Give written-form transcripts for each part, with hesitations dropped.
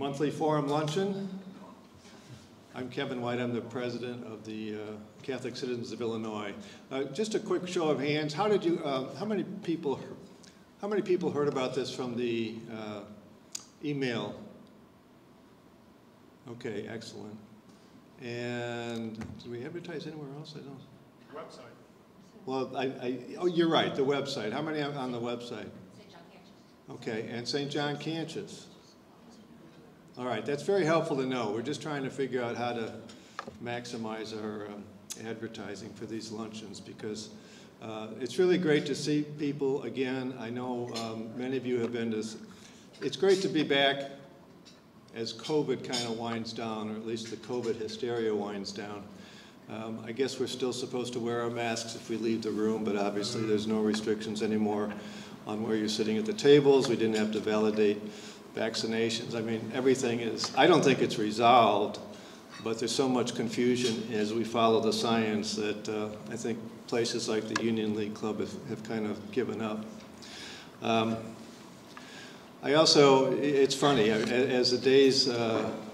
Monthly Forum Luncheon. I'm Kevin White. I'm the president of the Catholic Citizens of Illinois. Just a quick show of hands. How did you? How many people heard about this from the email? Okay, excellent. And do we advertise anywhere else? I don't. Website. Well, oh, you're right. The website. How many on the website? St. John Cantius. Okay, and St. John Cantius. All right, that's very helpful to know. We're just trying to figure out how to maximize our advertising for these luncheons because it's really great to see people again. I know many of you have been to. It's great to be back as COVID kind of winds down, or at least the COVID hysteria winds down. I guess we're still supposed to wear our masks if we leave the room, but obviously there's no restrictions anymore on where you're sitting at the tables. We didn't have to validate vaccinations. I mean, everything is, I don't think it's resolved, but there's so much confusion as we follow the science that I think places like the Union League Club have kind of given up. I also, it's funny, as the days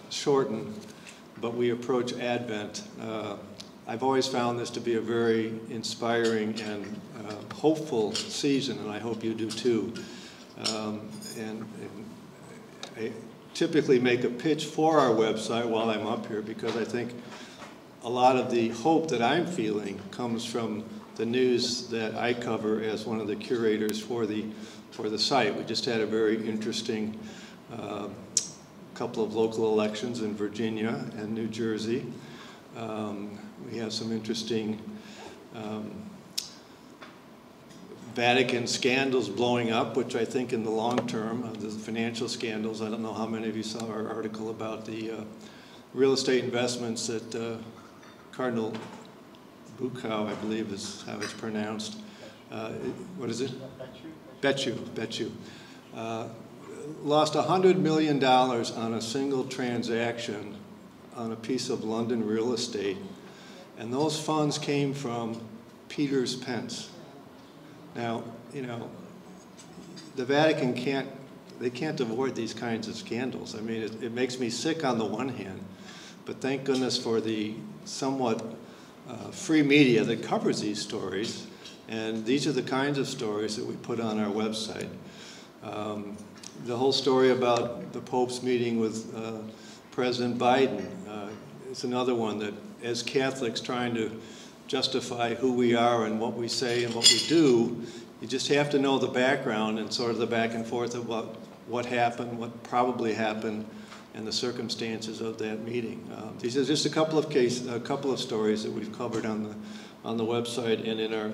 shorten, but we approach Advent, I've always found this to be a very inspiring and hopeful season, and I hope you do too. I typically make a pitch for our website while I'm up here because I think a lot of the hope that I'm feeling comes from the news that I cover as one of the curators for the site. We just had a very interesting couple of local elections in Virginia and New Jersey. We have some interesting Vatican scandals blowing up, which I think in the long term, the financial scandals, I don't know how many of you saw our article about the real estate investments that Cardinal Bukow, I believe is how it's pronounced. What is it? Betchu. Lost $100 million on a single transaction on a piece of London real estate. And those funds came from Peter's Pence. Now, you know, the Vatican can't avoid these kinds of scandals. I mean, it makes me sick on the one hand, but thank goodness for the somewhat free media that covers these stories. And these are the kinds of stories that we put on our website. The whole story about the Pope's meeting with President Biden is another one that, as Catholics trying to justify who we are and what we say and what we do, you just have to know the background and sort of the back and forth of what happened, what probably happened, and the circumstances of that meeting. These are just a couple of stories that we've covered on the website and in our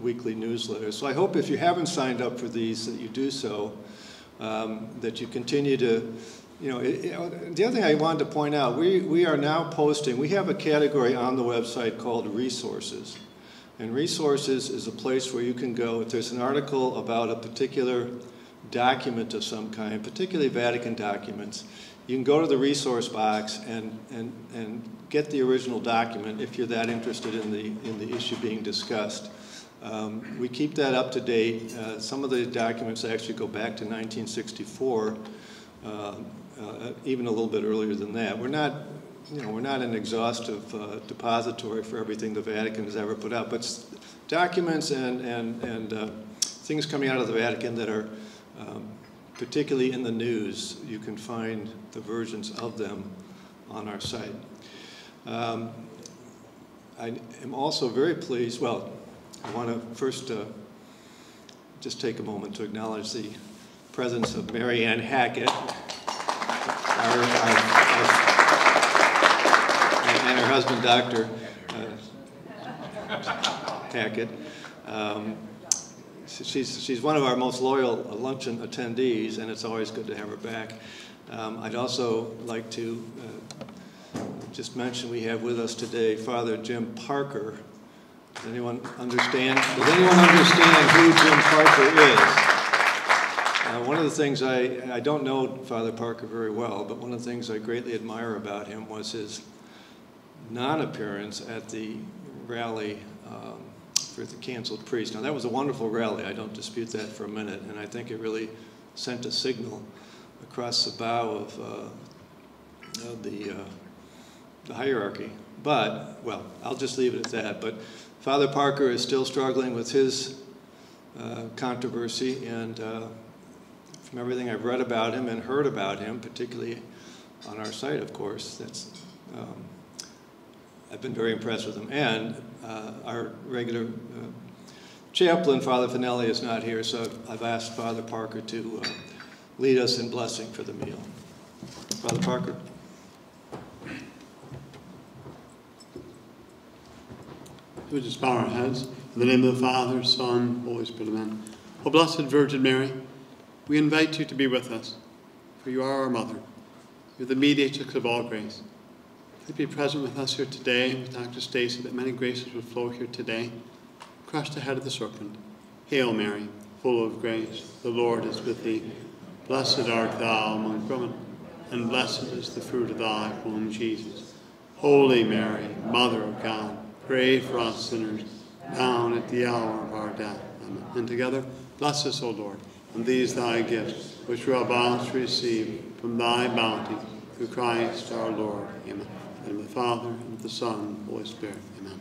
weekly newsletter. So I hope if you haven't signed up for these that you do so, that you continue to. You know, the other thing I wanted to point out, we are now posting, we have a category on the website called resources. And resources is a place where you can go, if there's an article about a particular document of some kind, particularly Vatican documents, you can go to the resource box and get the original document if you're that interested in the issue being discussed. We keep that up to date. Some of the documents actually go back to 1964. Even a little bit earlier than that. We're not an exhaustive depository for everything the Vatican has ever put out, but documents and things coming out of the Vatican that are particularly in the news, you can find the versions of them on our site. I am also very pleased, well, I want to first just take a moment to acknowledge the presence of Mary Ann Hackett, and her husband, Dr. Hackett. She's one of our most loyal luncheon attendees, and it's always good to have her back. I'd also like to just mention we have with us today Father Jim Parker. Does anyone understand who Jim Parker is? One of the things I don't know Father Parker very well, but one of the things I greatly admire about him was his non-appearance at the rally for the canceled priest. Now that was a wonderful rally, I don't dispute that for a minute, and I think it really sent a signal across the bow of the hierarchy. But, well, I'll just leave it at that. But Father Parker is still struggling with his controversy, and from everything I've read about him and heard about him, particularly on our site, of course, I've been very impressed with him. And our regular chaplain, Father Finelli, is not here, so I've asked Father Parker to lead us in blessing for the meal. Father Parker. We just bow our heads. In the name of the Father, Son, Holy Spirit, amen. O Blessed Virgin Mary, we invite you to be with us, for you are our mother. You're the mediatrix of all grace. Please be present with us here today, with Dr. Stacy, that many graces will flow here today. Crush the head of the serpent. Hail Mary, full of grace, the Lord is with thee. Blessed art thou among women, and blessed is the fruit of thy womb, Jesus. Holy Mary, Mother of God, pray for us sinners, now and at the hour of our death. Amen. And together, bless us, O Lord, and these thy gifts, which we are about to receive from thy bounty, through Christ our Lord. Amen. And of the Father, and of the Son, and of the Holy Spirit. Amen.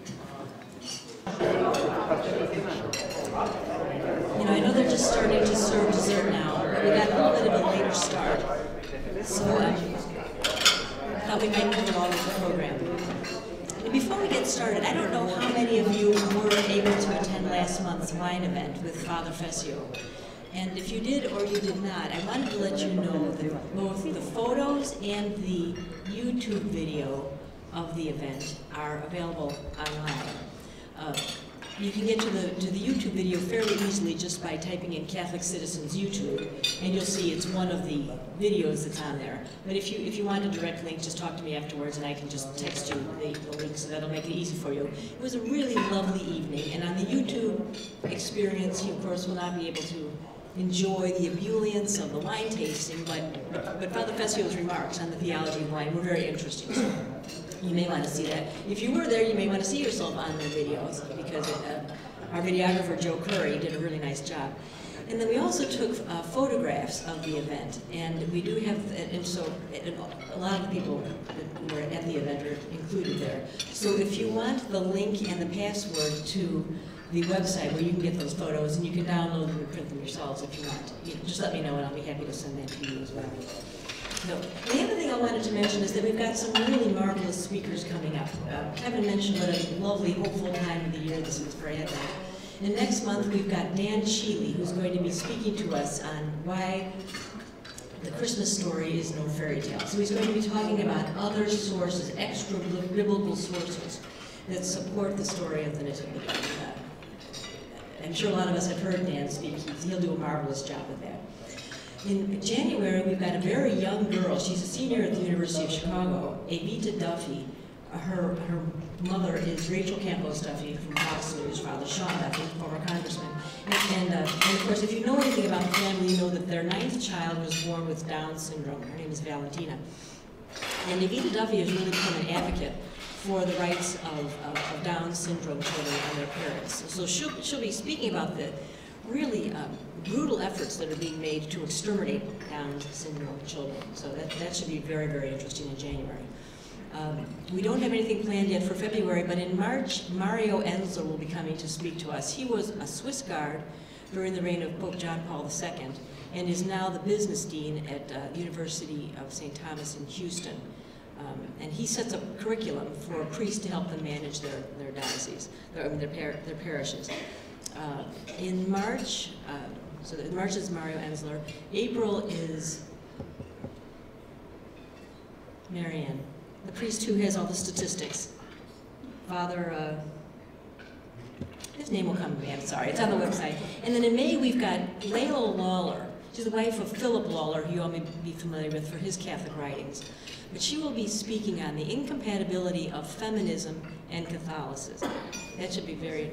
You know, I know they're just starting to serve dessert now, but we got a little bit of a later start. So I thought we might move along with the program. And before we get started, I don't know how many of you were able to attend last month's wine event with Father Fessio. And if you did or you did not, I wanted to let you know that both the photos and the YouTube video of the event are available online. You can get to the YouTube video fairly easily just by typing in Catholic Citizens YouTube, and you'll see it's one of the videos that's on there. But if you want a direct link, just talk to me afterwards, and I can just text you the link, so that'll make it easy for you. It was a really lovely evening, and on the YouTube experience, you of course will not be able to enjoy the ebullience of the wine tasting, but Father Fessio's remarks on the theology of wine were very interesting. So you may want to see that. If you were there, you may want to see yourself on the videos, because our videographer, Joe Curry, did a really nice job. And then we also took photographs of the event, and we do have, and so a lot of the people that were at the event are included there. So if you want the link and the password to the website where you can get those photos, and you can download them and print them yourselves if you want. Just let me know, and I'll be happy to send that to you as well. No. The other thing I wanted to mention is that we've got some really marvelous speakers coming up. Kevin mentioned what a lovely, hopeful time of the year this is for Advent. And next month we've got Dan Sheely, who's going to be speaking to us on why the Christmas story is no fairy tale. So he's going to be talking about other sources, extra biblical sources that support the story of the Nativity. I'm sure a lot of us have heard Dan speak. He'll do a marvelous job with that. In January, we've got a very young girl. She's a senior at the University of Chicago, Evita Duffy. Her mother is Rachel Campos Duffy from Fox News, Father Sean Duffy, former congressman. And of course, if you know anything about the family, you know that their 9th child was born with Down syndrome. Her name is Valentina. And Evita Duffy has really become an advocate for the rights of Down syndrome children and their parents. So she'll be speaking about the really brutal efforts that are being made to exterminate Down syndrome children. So that should be very, very interesting in January. We don't have anything planned yet for February, but in March, Mario Enzler will be coming to speak to us. He was a Swiss Guard during the reign of Pope John Paul II and is now the business dean at the University of St. Thomas in Houston. And he sets up a curriculum for priests to help them manage their dioceses, their parishes. In March, so March is Mario Enzler. April is Marianne, the priest who has all the statistics. Father, his name will come to me, I'm sorry, it's on the website. And then in May, we've got Layla Lawler. She's the wife of Philip Lawler, who you all may be familiar with for his Catholic writings. But she will be speaking on the incompatibility of feminism and Catholicism. That should be very...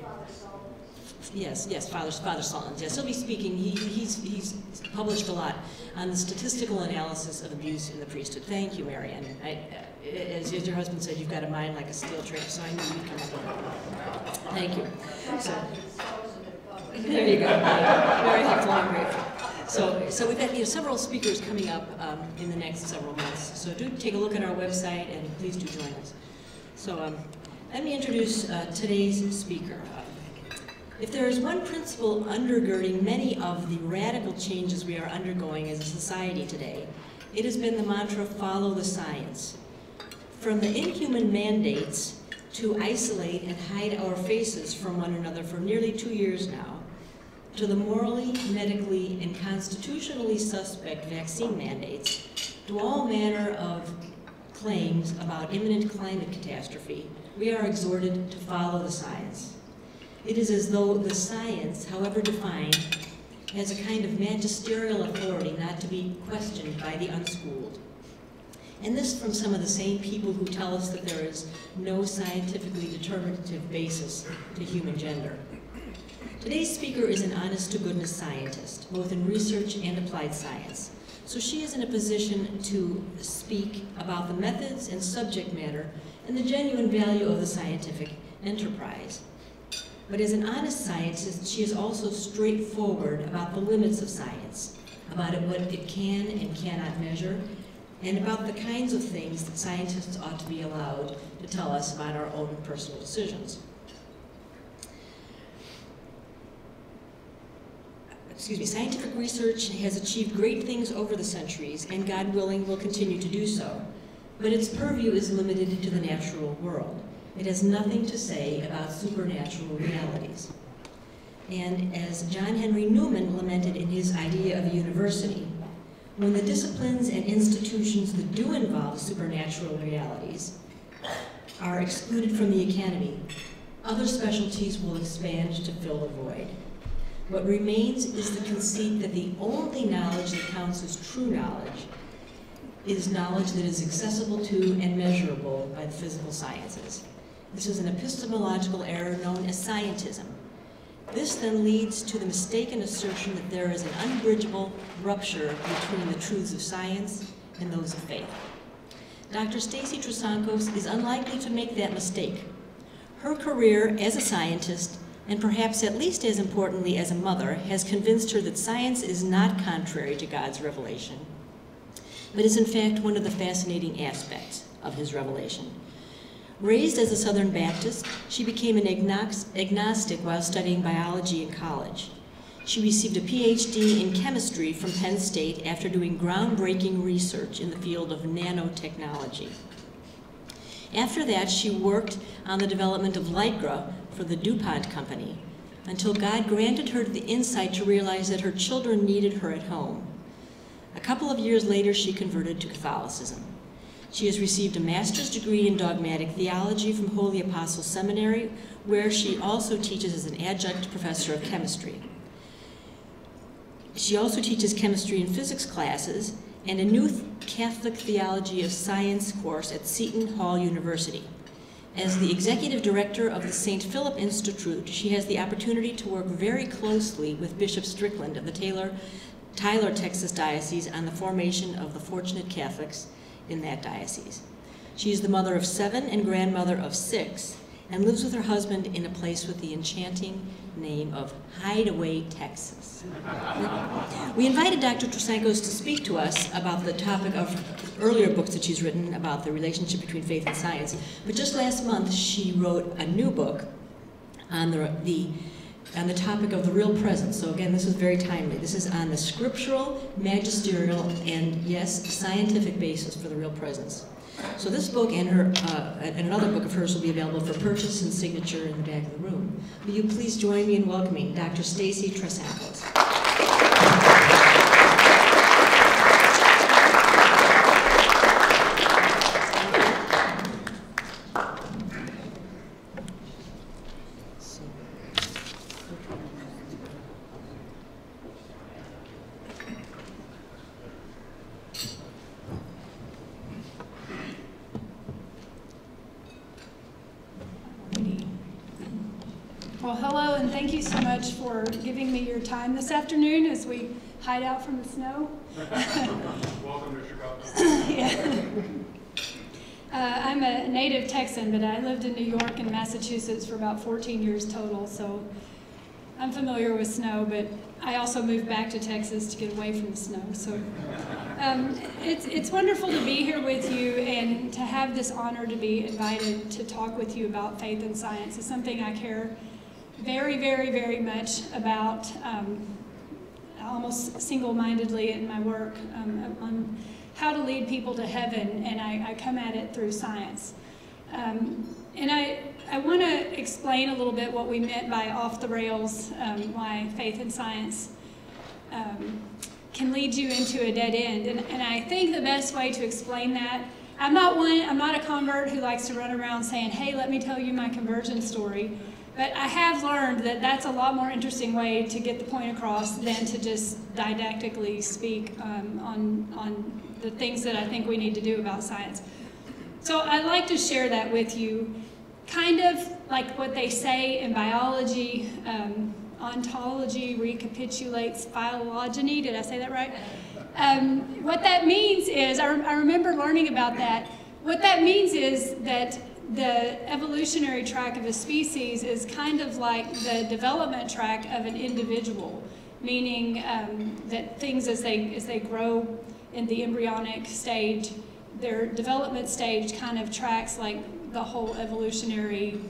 Yes, Father Solons. Yes, he'll be speaking. He's published a lot on the statistical analysis of abuse in the priesthood. Thank you, Marianne. As your husband said, you've got a mind like a steel trap, so I knew you'd come up with that. Thank you. So, there you go. Very helpful and grateful. So we've got several speakers coming up in the next several months. So do take a look at our website and please do join us. So let me introduce today's speaker. If there is one principle undergirding many of the radical changes we are undergoing as a society today, it has been the mantra, follow the science. From the inhuman mandates to isolate and hide our faces from one another for nearly 2 years now, to the morally, medically, and constitutionally suspect vaccine mandates, to all manner of claims about imminent climate catastrophe, we are exhorted to follow the science. It is as though the science, however defined, has a kind of magisterial authority not to be questioned by the unschooled. And this from some of the same people who tell us that there is no scientifically determinative basis to human gender. Today's speaker is an honest-to-goodness scientist, both in research and applied science. So she is in a position to speak about the methods and subject matter and the genuine value of the scientific enterprise. But as an honest scientist, she is also straightforward about the limits of science, about what it can and cannot measure, and about the kinds of things that scientists ought to be allowed to tell us about our own personal decisions. Scientific research has achieved great things over the centuries, and God willing will continue to do so. But its purview is limited to the natural world. It has nothing to say about supernatural realities. And as John Henry Newman lamented in his idea of a university, when the disciplines and institutions that do involve supernatural realities are excluded from the academy, other specialties will expand to fill the void. What remains is the conceit that the only knowledge that counts as true knowledge is knowledge that is accessible to and measurable by the physical sciences. This is an epistemological error known as scientism. This then leads to the mistaken assertion that there is an unbridgeable rupture between the truths of science and those of faith. Dr. Stacy Trasancos is unlikely to make that mistake. Her career as a scientist, and perhaps at least as importantly as a mother, has convinced her that science is not contrary to God's revelation, but is in fact one of the fascinating aspects of his revelation. Raised as a Southern Baptist, she became an agnostic while studying biology in college. She received a PhD in chemistry from Penn State after doing groundbreaking research in the field of nanotechnology. After that, she worked on the development of Lycra for the DuPont company until God granted her the insight to realize that her children needed her at home. A couple of years later, she converted to Catholicism. She has received a master's degree in dogmatic theology from Holy Apostle Seminary, where she also teaches as an adjunct professor of chemistry. She also teaches chemistry and physics classes and a new Catholic Theology of Science course at Seton Hall University. As the executive director of the St. Philip Institute, she has the opportunity to work very closely with Bishop Strickland of the Tyler, Texas Diocese on the formation of the Fortunate Catholics in that diocese. She is the mother of 7 and grandmother of 6, and lives with her husband in a place with the enchanting name of Hideaway, Texas. We invited Dr. Trasancos to speak to us about the topic of earlier books that she's written about the relationship between faith and science, but just last month she wrote a new book on the topic of the real presence. So again, this is very timely. This is on the scriptural, magisterial, and yes, scientific basis for the real presence. So this book and another book of hers will be available for purchase and signature in the back of the room. Will you please join me in welcoming Dr. Stacy Trasancos. Well, hello, and thank you so much for giving me your time this afternoon as we hide out from the snow. Welcome to Chicago. Yeah. I'm a native Texan, but I lived in New York and Massachusetts for about 14 years total, so I'm familiar with snow, but I also moved back to Texas to get away from the snow. So it's wonderful to be here with you and to have this honor to be invited to talk with you about faith and science. It's something I care very, very, very much about, almost single-mindedly in my work on how to lead people to heaven, and I come at it through science. And I want to explain a little bit what we meant by off the rails, why faith and science can lead you into a dead end. And I think the best way to explain that, I'm not a convert who likes to run around saying, hey, let me tell you my conversion story. But I have learned that that's a lot more interesting way to get the point across than to just didactically speak on the things that I think we need to do about science. So I'd like to share that with you, kind of like what they say in biology, ontology recapitulates phylogeny. Did I say that right? What that means is, I remember learning about that. What that means is that the evolutionary track of a species is kind of like the development track of an individual, meaning that things as they grow in the embryonic stage, their development stage kind of tracks like the whole evolutionary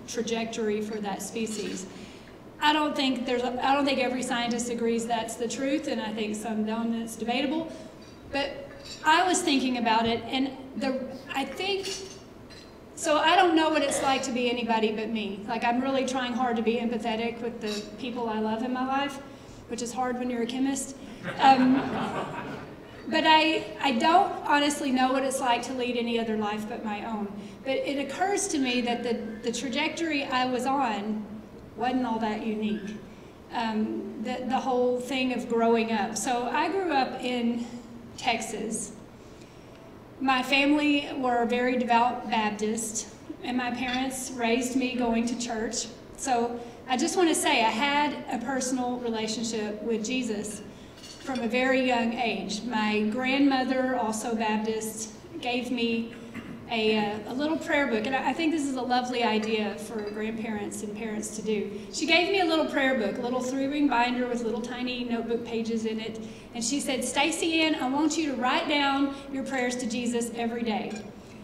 trajectory for that species. I don't think every scientist agrees that's the truth, and I think some don't, and it's debatable. But I was thinking about it, and so I don't know what it's like to be anybody but me. Like, I'm really trying hard to be empathetic with the people I love in my life, which is hard when you're a chemist. But I don't honestly know what it's like to lead any other life but my own. But it occurs to me that the trajectory I was on wasn't all that unique. The whole thing of growing up. So I grew up in Texas. My family were very devout Baptist, and my parents raised me going to church. So I just want to say I had a personal relationship with Jesus from a very young age. My grandmother, also Baptist, gave me a little prayer book, and I think this is a lovely idea for grandparents and parents to do. She gave me a little prayer book, a little 3-ring binder with little tiny notebook pages in it, and she said, Stacy Ann, I want you to write down your prayers to Jesus every day.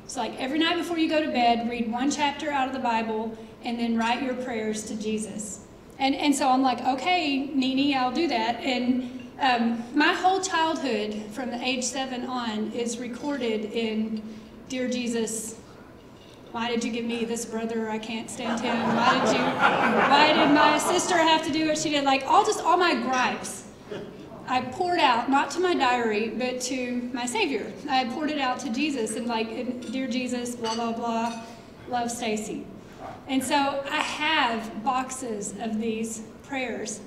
So like every night before you go to bed, read one chapter out of the Bible, and then write your prayers to Jesus. And so I'm like, okay, Nene, I'll do that. And my whole childhood, from the age 7 on, is recorded in Dear Jesus, why did you give me this brother? I can't stand him. Why did my sister have to do what she did? Like all my gripes, I poured out, not to my diary, but to my Savior. I poured it out to Jesus and like, Dear Jesus, blah, blah, blah, love Stacy. And so I have boxes of these prayers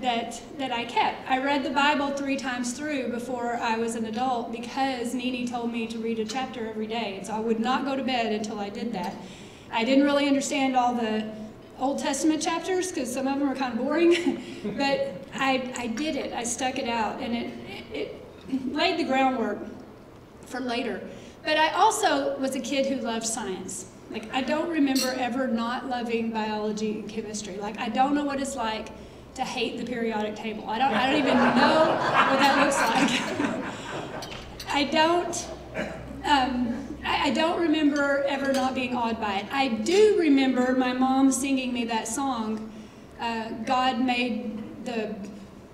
that I kept. I read the Bible 3 times through before I was an adult because Nene told me to read a chapter every day. And so I would not go to bed until I did that. I didn't really understand all the Old Testament chapters because some of them were kind of boring, but I did it. I stuck it out, and it laid the groundwork for later. But I also was a kid who loved science. Like, I don't remember ever not loving biology and chemistry. Like, I don't know what it's like to hate the periodic table. I don't even know what that looks like. I don't remember ever not being awed by it. I do remember my mom singing me that song, God made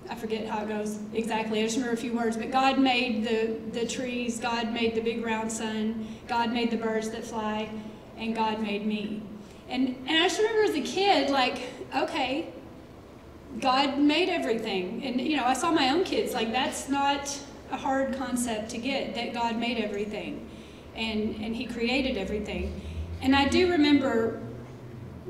I forget how it goes exactly, I just remember a few words, but God made the trees, God made the big round sun, God made the birds that fly, and God made me. And I just remember as a kid, like, okay, God made everything. And, you know, I saw my own kids, like, that's not a hard concept to get, that God made everything. And he created everything. And I do remember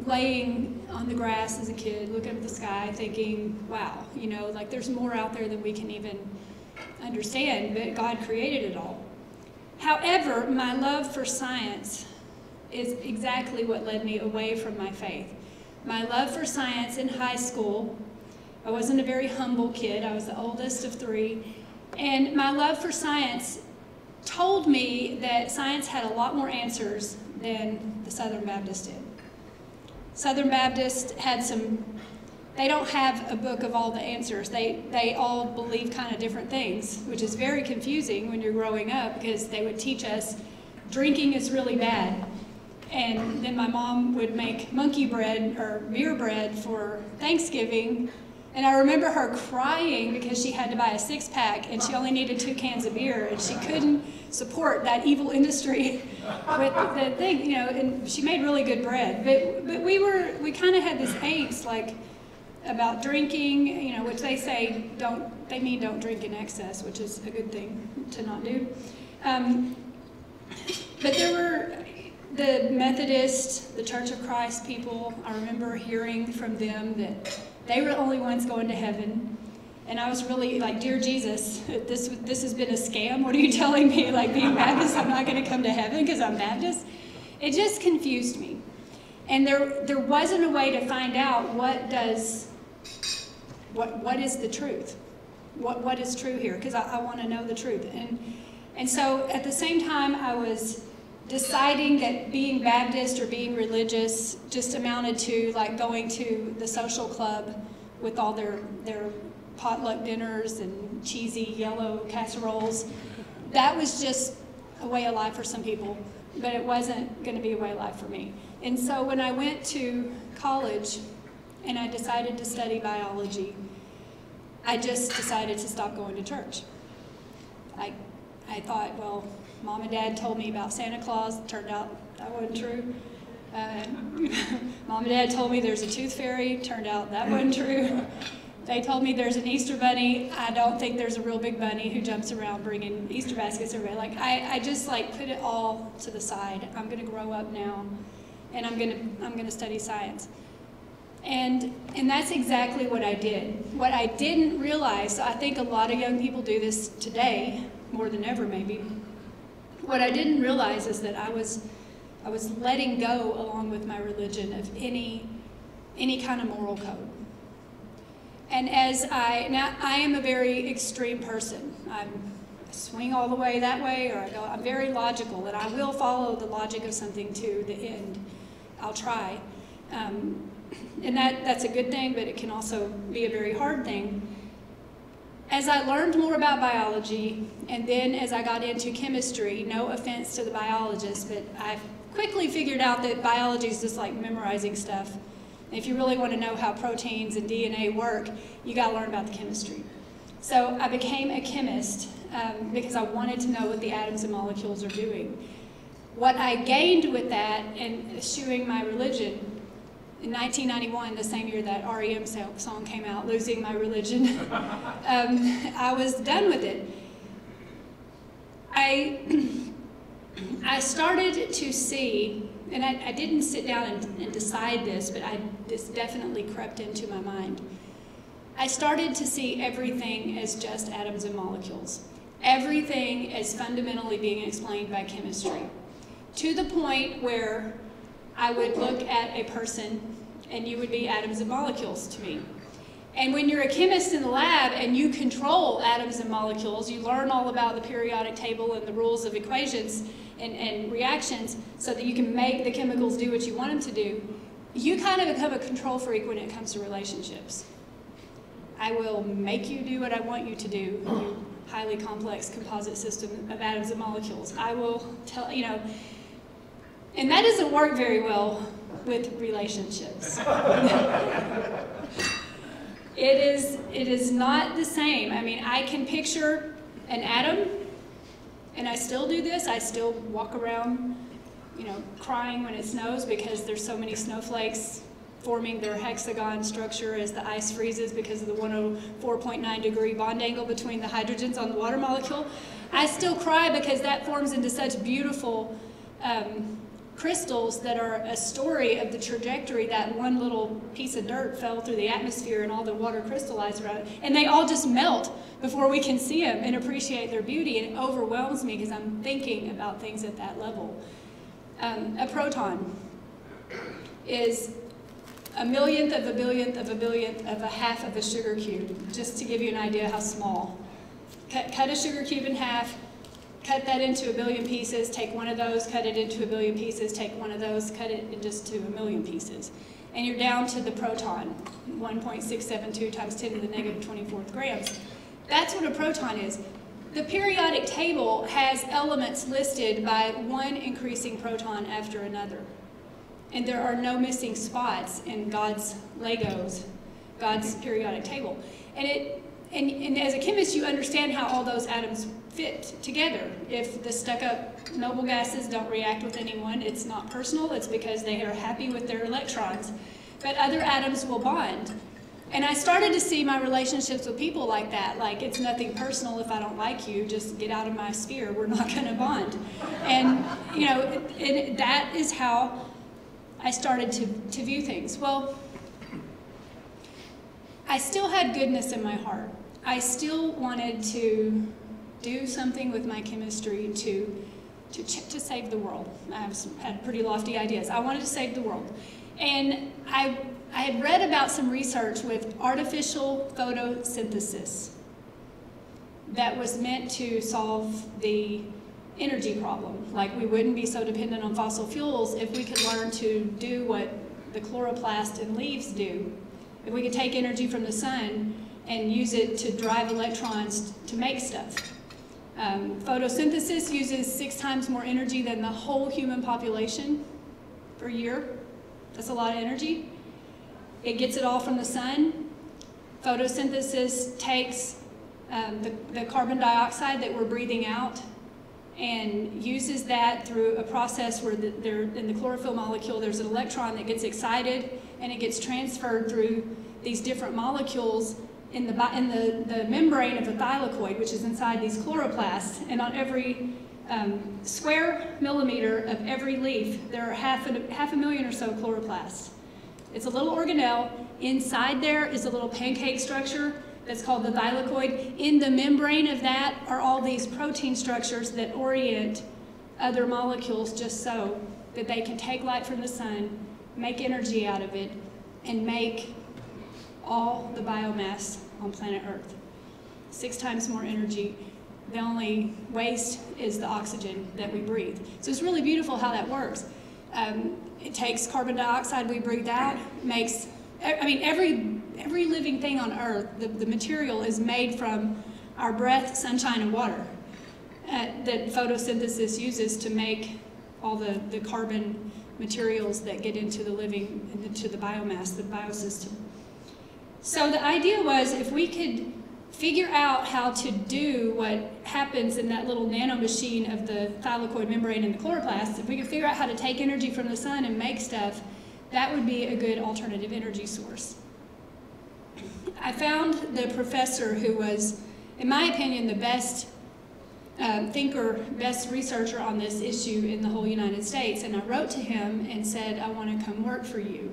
laying on the grass as a kid, looking up at the sky, thinking, wow, you know, like there's more out there than we can even understand, but God created it all. However, my love for science is exactly what led me away from my faith. My love for science in high school, I wasn't a very humble kid, I was the oldest of 3, and my love for science told me that science had a lot more answers than the Southern Baptist did. Southern Baptist had some they don't have a book of all the answers. They all believe kind of different things, which is very confusing when you're growing up, because they would teach us drinking is really bad. And then my mom would make monkey bread or beer bread for Thanksgiving. And I remember her crying because she had to buy a 6-pack and she only needed 2 cans of beer, and she couldn't support that evil industry with the thing, you know, and she made really good bread. But we kind of had this angst, like, about drinking, you know, which they say don't drink in excess, which is a good thing to not do. But there were the Methodist, the Church of Christ people. I remember hearing from them that they were the only ones going to heaven. And I was really like, dear Jesus, this has been a scam. What are you telling me? Like, being Baptist, I'm not going to come to heaven because I'm Baptist? It just confused me. And there wasn't a way to find out what is the truth? What is true here? Because I want to know the truth. And so at the same time, I was deciding that being Baptist or being religious just amounted to like going to the social club with all their potluck dinners and cheesy yellow casseroles. That was just a way of life for some people, but it wasn't going to be a way of life for me. And so when I went to college and I decided to study biology, I just decided to stop going to church. I thought, well, Mom and Dad told me about Santa Claus. Turned out that wasn't true. Mom and Dad told me there's a tooth fairy. Turned out that wasn't true. They told me there's an Easter bunny. I don't think there's a real big bunny who jumps around bringing Easter baskets everywhere. Like, I just like put it all to the side. I'm gonna grow up now, and I'm gonna study science. And that's exactly what I did. What I didn't realize, so I think a lot of young people do this today, more than ever maybe. What I didn't realize is that I was letting go, along with my religion, of any kind of moral code. And now I am a very extreme person. I swing all the way that way, or I'm very logical, and I will follow the logic of something to the end. I'll try. And that's a good thing, but it can also be a very hard thing. As I learned more about biology, and then as I got into chemistry, no offense to the biologists, but I quickly figured out that biology is just like memorizing stuff. And if you really want to know how proteins and DNA work, you got to learn about the chemistry. So I became a chemist because I wanted to know what the atoms and molecules are doing. What I gained with that and eschewing my religion, in 1991, the same year that REM song came out, Losing My Religion, I was done with it. I started to see, and I didn't sit down and decide this, but this definitely crept into my mind. I started to see everything as just atoms and molecules. Everything as fundamentally being explained by chemistry. To the point where I would look at a person and you would be atoms and molecules to me. And when you're a chemist in the lab and you control atoms and molecules, you learn all about the periodic table and the rules of equations and reactions so that you can make the chemicals do what you want them to do, you kind of become a control freak when it comes to relationships. I will make you do what I want you to do, you highly complex composite system of atoms and molecules. I will tell, you know, and that doesn't work very well with relationships. It is not the same. I mean, I can picture an atom, and I still do this. I still walk around, you know, crying when it snows because there's so many snowflakes forming their hexagon structure as the ice freezes because of the 104.9 degree bond angle between the hydrogens on the water molecule. I still cry because that forms into such beautiful crystals that are a story of the trajectory that one little piece of dirt fell through the atmosphere and all the water crystallized around it. And they all just melt before we can see them and appreciate their beauty. And it overwhelms me because I'm thinking about things at that level. A proton is a millionth of a billionth of a billionth of a half of a sugar cube, just to give you an idea how small. Cut a sugar cube in half, cut that into a billion pieces, take one of those, cut it into a billion pieces, take one of those, cut it just to a million pieces. and you're down to the proton, 1.672 times 10 to the negative 24th grams. That's what a proton is. The periodic table has elements listed by one increasing proton after another. And there are no missing spots in God's Legos, God's periodic table. And as a chemist, you understand how all those atoms fit together. If the stuck-up noble gases don't react with anyone, it's not personal. It's because they are happy with their electrons. But other atoms will bond. And I started to see my relationships with people like that. Like, it's nothing personal if I don't like you. Just get out of my sphere. We're not going to bond. And, you know, that is how I started to view things. Well, I still had goodness in my heart. I still wanted to do something with my chemistry to save the world. I've had pretty lofty ideas. I wanted to save the world. And I had read about some research with artificial photosynthesis that was meant to solve the energy problem. Like, we wouldn't be so dependent on fossil fuels if we could learn to do what the chloroplast in leaves do. If we could take energy from the sun and use it to drive electrons to make stuff. Photosynthesis uses 6 times more energy than the whole human population per year. That's a lot of energy. It gets it all from the sun. Photosynthesis takes the carbon dioxide that we're breathing out and uses that through a process where in the chlorophyll molecule there's an electron that gets excited and it gets transferred through these different molecules in the membrane of the thylakoid, which is inside these chloroplasts. And on every square millimeter of every leaf, there are half a million or so chloroplasts. It's a little organelle. Inside there is a little pancake structure that's called the thylakoid. In the membrane of that are all these protein structures that orient other molecules just so that they can take light from the sun, make energy out of it, and make all the biomass on planet Earth. 6 times more energy. The only waste is the oxygen that we breathe. So it's really beautiful how that works. It takes carbon dioxide we breathed out, makes, I mean, every living thing on Earth, the material is made from our breath, sunshine, and water that photosynthesis uses to make all the carbon materials that get into the living, into the biomass, the biosystem. So the idea was, if we could figure out how to do what happens in that little nanomachine of the thylakoid membrane and the chloroplast, if we could figure out how to take energy from the sun and make stuff, that would be a good alternative energy source. I found the professor who was, in my opinion, the best thinker, best researcher on this issue in the whole United States, and I wrote to him and said, I want to come work for you.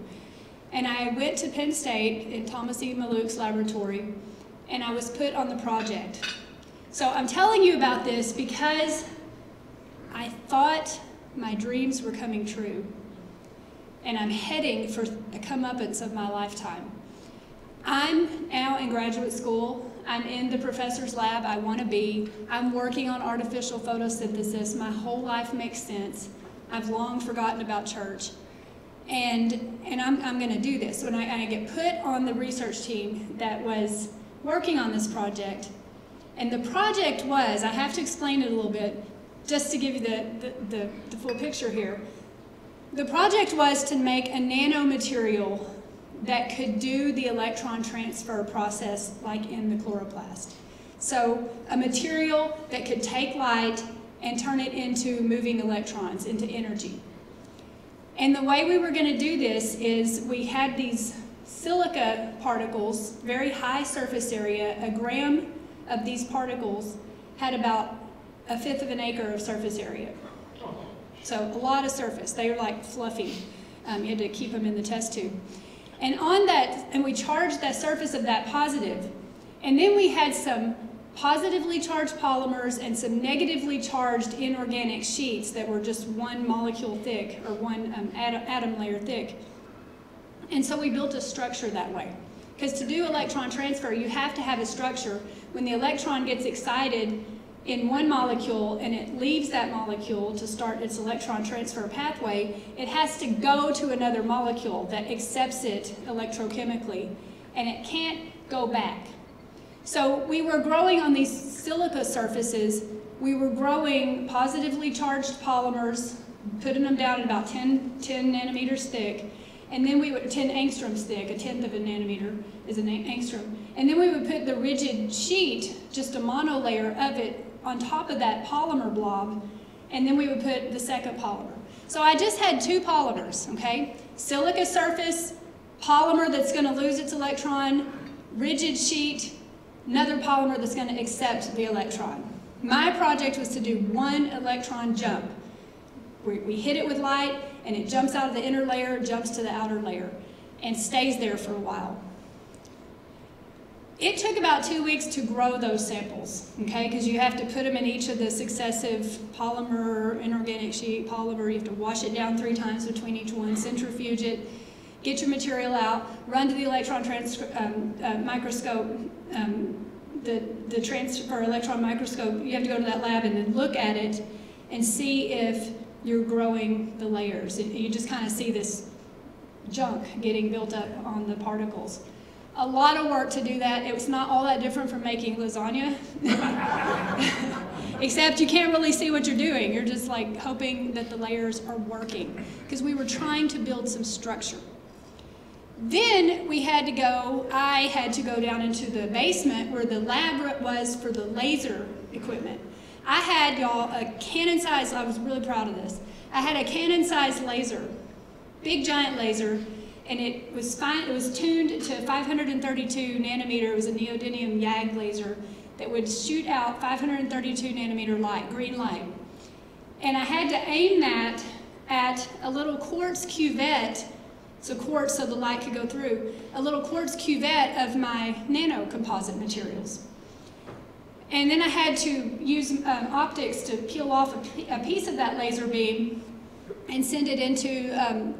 And I went to Penn State in Thomas E. Malouk's laboratory, and I was put on the project. So I'm telling you about this because I thought my dreams were coming true, and I'm heading for a comeuppance of my lifetime. I'm now in graduate school. I'm in the professor's lab I want to be. I'm working on artificial photosynthesis. My whole life makes sense. I've long forgotten about church. And I'm going to do this. When I get put on the research team that was working on this project, and the project was, I have to explain it a little bit, just to give you the full picture here. The project was to make a nanomaterial that could do the electron transfer process like in the chloroplast. So a material that could take light and turn it into moving electrons, into energy. And the way we were going to do this is we had these silica particles, very high surface area. A gram of these particles had about 1/5 of an acre of surface area. So a lot of surface. They were like fluffy. You had to keep them in the test tube. And on that, and we charged that surface of that positive. And then we had some positively charged polymers and some negatively charged inorganic sheets that were just one molecule thick, or one atom layer thick. And so we built a structure that way. Because to do electron transfer, you have to have a structure. When the electron gets excited, in one molecule and it leaves that molecule to start its electron transfer pathway, it has to go to another molecule that accepts it electrochemically, and it can't go back. So we were growing on these silica surfaces, we were growing positively charged polymers, putting them down at about 10 nanometers thick, and then we would, 10 angstroms thick, a tenth of a nanometer is an angstrom. And then we would put the rigid sheet, just a monolayer of it, on top of that polymer blob, and then we would put the second polymer. So I just had two polymers, okay? Silica surface, polymer that's going to lose its electron, rigid sheet, another polymer that's going to accept the electron. My project was to do one electron jump. We hit it with light, and it jumps out of the inner layer, jumps to the outer layer, and stays there for a while. It took about 2 weeks to grow those samples, okay? Because you have to put them in each of the successive polymer, inorganic sheet, polymer. You have to wash it down 3 times between each one, centrifuge it, get your material out, run to the electron microscope, the transfer electron microscope. You have to go to that lab and then look at it and see if you're growing the layers. You just kind of see this junk getting built up on the particles. A lot of work to do that. It was not all that different from making lasagna, except you can't really see what you're doing. You're just like hoping that the layers are working, because we were trying to build some structure. Then I had to go down into the basement where the lab was for the laser equipment. I had, y'all, a Canon-sized, I was really proud of this. I had a Canon-sized laser, big giant laser, and it was tuned to 532 nanometer. It was a neodymium YAG laser that would shoot out 532 nanometer light, green light. And I had to aim that at a little quartz cuvette, so quartz so the light could go through, a little quartz cuvette of my nano composite materials. And then I had to use optics to peel off a piece of that laser beam and send it into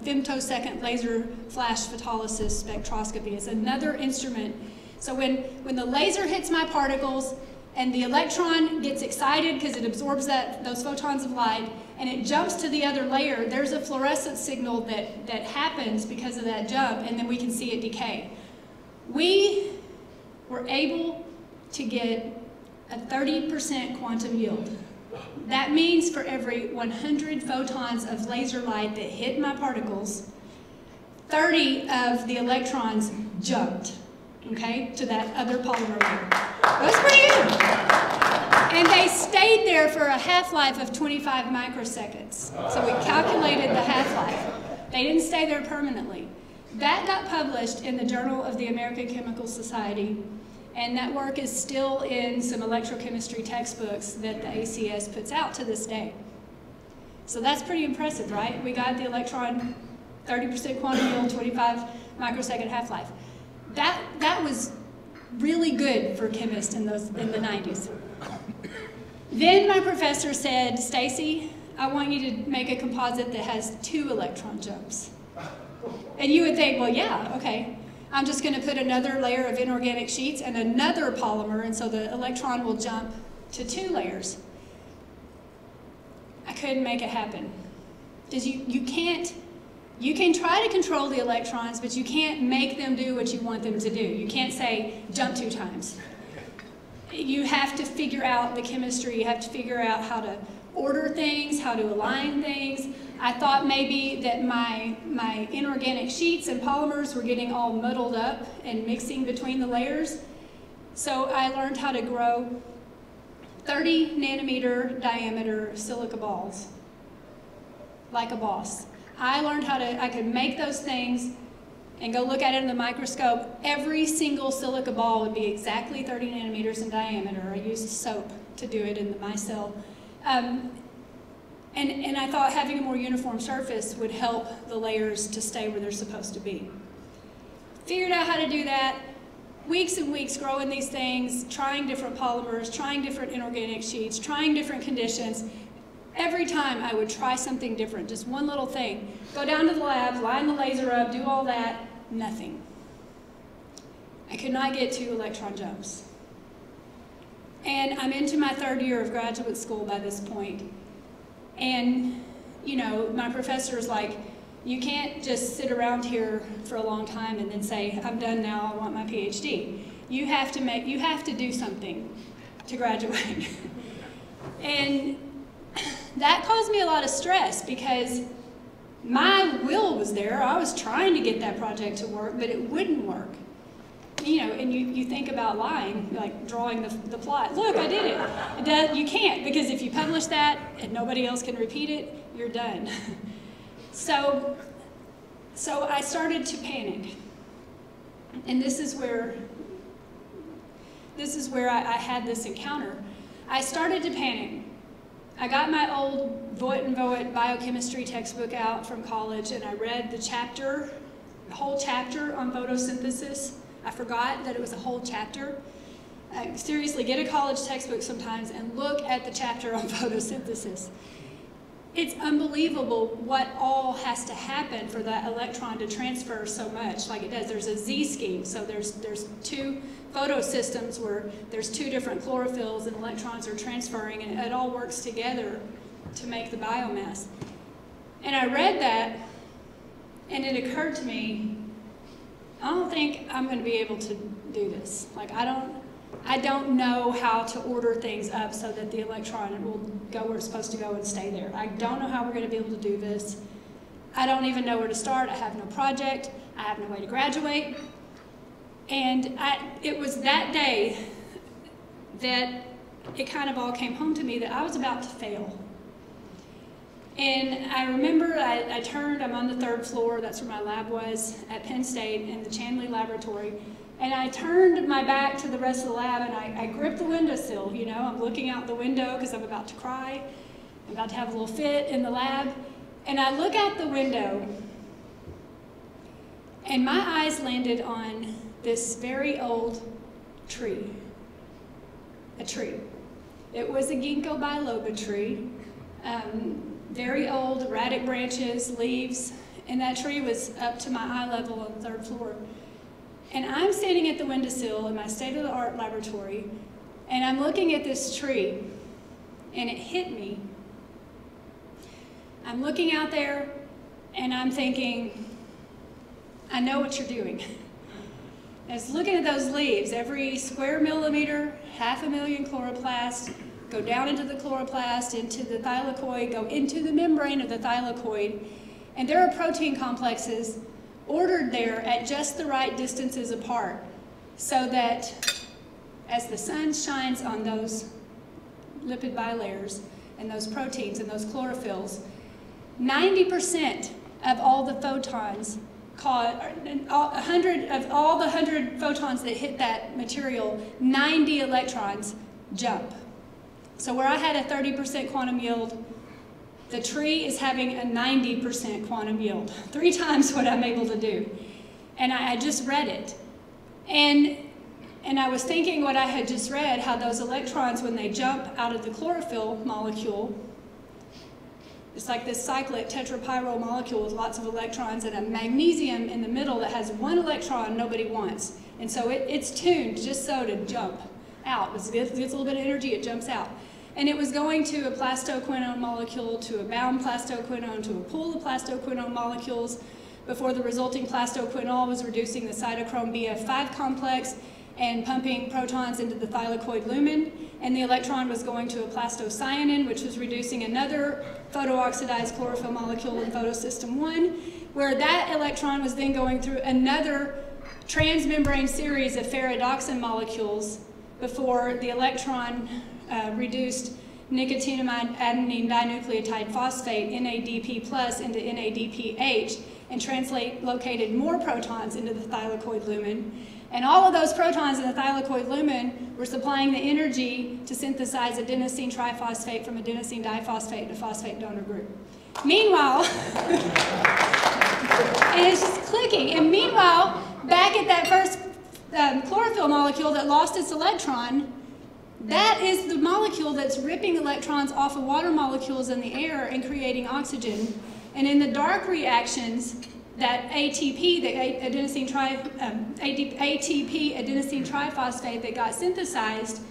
femtosecond laser flash photolysis spectroscopy. It's another instrument. So when the laser hits my particles and the electron gets excited because it absorbs those photons of light and it jumps to the other layer, there's a fluorescent signal that happens because of that jump, and then we can see it decay. We were able to get a 30% quantum yield. That means for every 100 photons of laser light that hit my particles, 30 of the electrons jumped, okay, to that other polymer layer. That was pretty good. And they stayed there for a half-life of 25 microseconds. So we calculated the half-life. They didn't stay there permanently. That got published in the Journal of the American Chemical Society, and that work is still in some electrochemistry textbooks that the ACS puts out to this day. So that's pretty impressive, right? We got the electron, 30% quantum yield, 25 microsecond half-life. That was really good for chemists in the 90s. Then my professor said, Stacy, I want you to make a composite that has 2 electron jumps. And you would think, well, yeah, okay. I'm just going to put another layer of inorganic sheets and another polymer, and so the electron will jump to 2 layers. I couldn't make it happen. Because you can try to control the electrons, but you can't make them do what you want them to do. You can't say, jump 2 times. You have to figure out the chemistry. You have to figure out how to order things, how to align things. I thought maybe that my inorganic sheets and polymers were getting all muddled up and mixing between the layers. So I learned how to grow 30 nanometer diameter silica balls, like a boss. I learned I could make those things and go look at it in the microscope. Every single silica ball would be exactly 30 nanometers in diameter. I used soap to do it in the micelle. And I thought having a more uniform surface would help the layers to stay where they're supposed to be. Figured out how to do that. Weeks and weeks growing these things, trying different polymers, trying different inorganic sheets, trying different conditions. Every time I would try something different, just one little thing. Go down to the lab, line the laser up, do all that, nothing. I could not get 2 electron jumps. And I'm into my 3rd year of graduate school by this point. And, you know, my professor's like, you can't just sit around here for a long time and then say, I'm done now, I want my PhD. You have to do something to graduate. And that caused me a lot of stress because my will was there. I was trying to get that project to work, but it wouldn't work. You know, and you think about lying, like drawing the plot. Look, I did it. You can't, because if you publish that and nobody else can repeat it, you're done. So I started to panic. And this is where I had this encounter. I started to panic. I got my old Voigt and Voigt biochemistry textbook out from college, and I read the whole chapter on photosynthesis. I forgot that it was a whole chapter. Seriously, get a college textbook sometimes and look at the chapter on photosynthesis. It's unbelievable what all has to happen for that electron to transfer so much like it does. There's a Z scheme, so there's 2 photosystems where there's 2 different chlorophylls and electrons are transferring, and it all works together to make the biomass. And I read that, and it occurred to me, I don't think I'm going to be able to do this. Like, I don't know how to order things up so that the electron will go where it's supposed to go and stay there. I don't know how we're going to be able to do this. I don't even know where to start. I have no project. I have no way to graduate. And it was that day that it kind of all came home to me that I was about to fail. And I remember I turned, I'm on the 3rd floor, that's where my lab was at Penn State in the Chanley Laboratory, and I turned my back to the rest of the lab and I gripped the windowsill, you know, I'm looking out the window because I'm about to cry, I'm about to have a little fit in the lab, and I look out the window and my eyes landed on this very old tree, a tree. It was a ginkgo biloba tree. Very old, erratic branches, leaves, and that tree was up to my eye level on the 3rd floor. And I'm standing at the windowsill in my state-of-the-art laboratory, and I'm looking at this tree, and it hit me. I'm looking out there, and I'm thinking, I know what you're doing. I was looking at those leaves, every square millimeter, 500,000 chloroplasts, go down into the chloroplast, into the thylakoid, go into the membrane of the thylakoid, and there are protein complexes ordered there at just the right distances apart so that as the sun shines on those lipid bilayers and those proteins and those chlorophylls, 90% of all the photons of all the 100 photons that hit that material, 90 electrons jump. So where I had a 30% quantum yield, the tree is having a 90% quantum yield, 3 times what I'm able to do. And I just read it. And I was thinking what I had just read, how those electrons, when they jump out of the chlorophyll molecule, it's like this cyclic tetrapyrrole molecule with lots of electrons and a magnesium in the middle that has 1 electron nobody wants. And so it's tuned just so to jump out. It gets a little bit of energy, it jumps out. And it was going to a plastoquinone molecule, to a bound plastoquinone, to a pool of plastoquinone molecules before the resulting plastoquinol was reducing the cytochrome BF5 complex and pumping protons into the thylakoid lumen. And the electron was going to a plastocyanin, which was reducing another photooxidized chlorophyll molecule in photosystem 1, where that electron was then going through another transmembrane series of ferredoxin molecules before the electron reduced nicotinamide adenine dinucleotide phosphate, NADP+, into NADPH, and located more protons into the thylakoid lumen. And all of those protons in the thylakoid lumen were supplying the energy to synthesize adenosine triphosphate from adenosine diphosphate in a phosphate donor group. Meanwhile, and it's just clicking, and meanwhile, back at that first chlorophyll molecule that lost its electron, that is the molecule that's ripping electrons off of water molecules in the air and creating oxygen. And in the dark reactions, that ATP, the ATP adenosine triphosphate that got synthesized,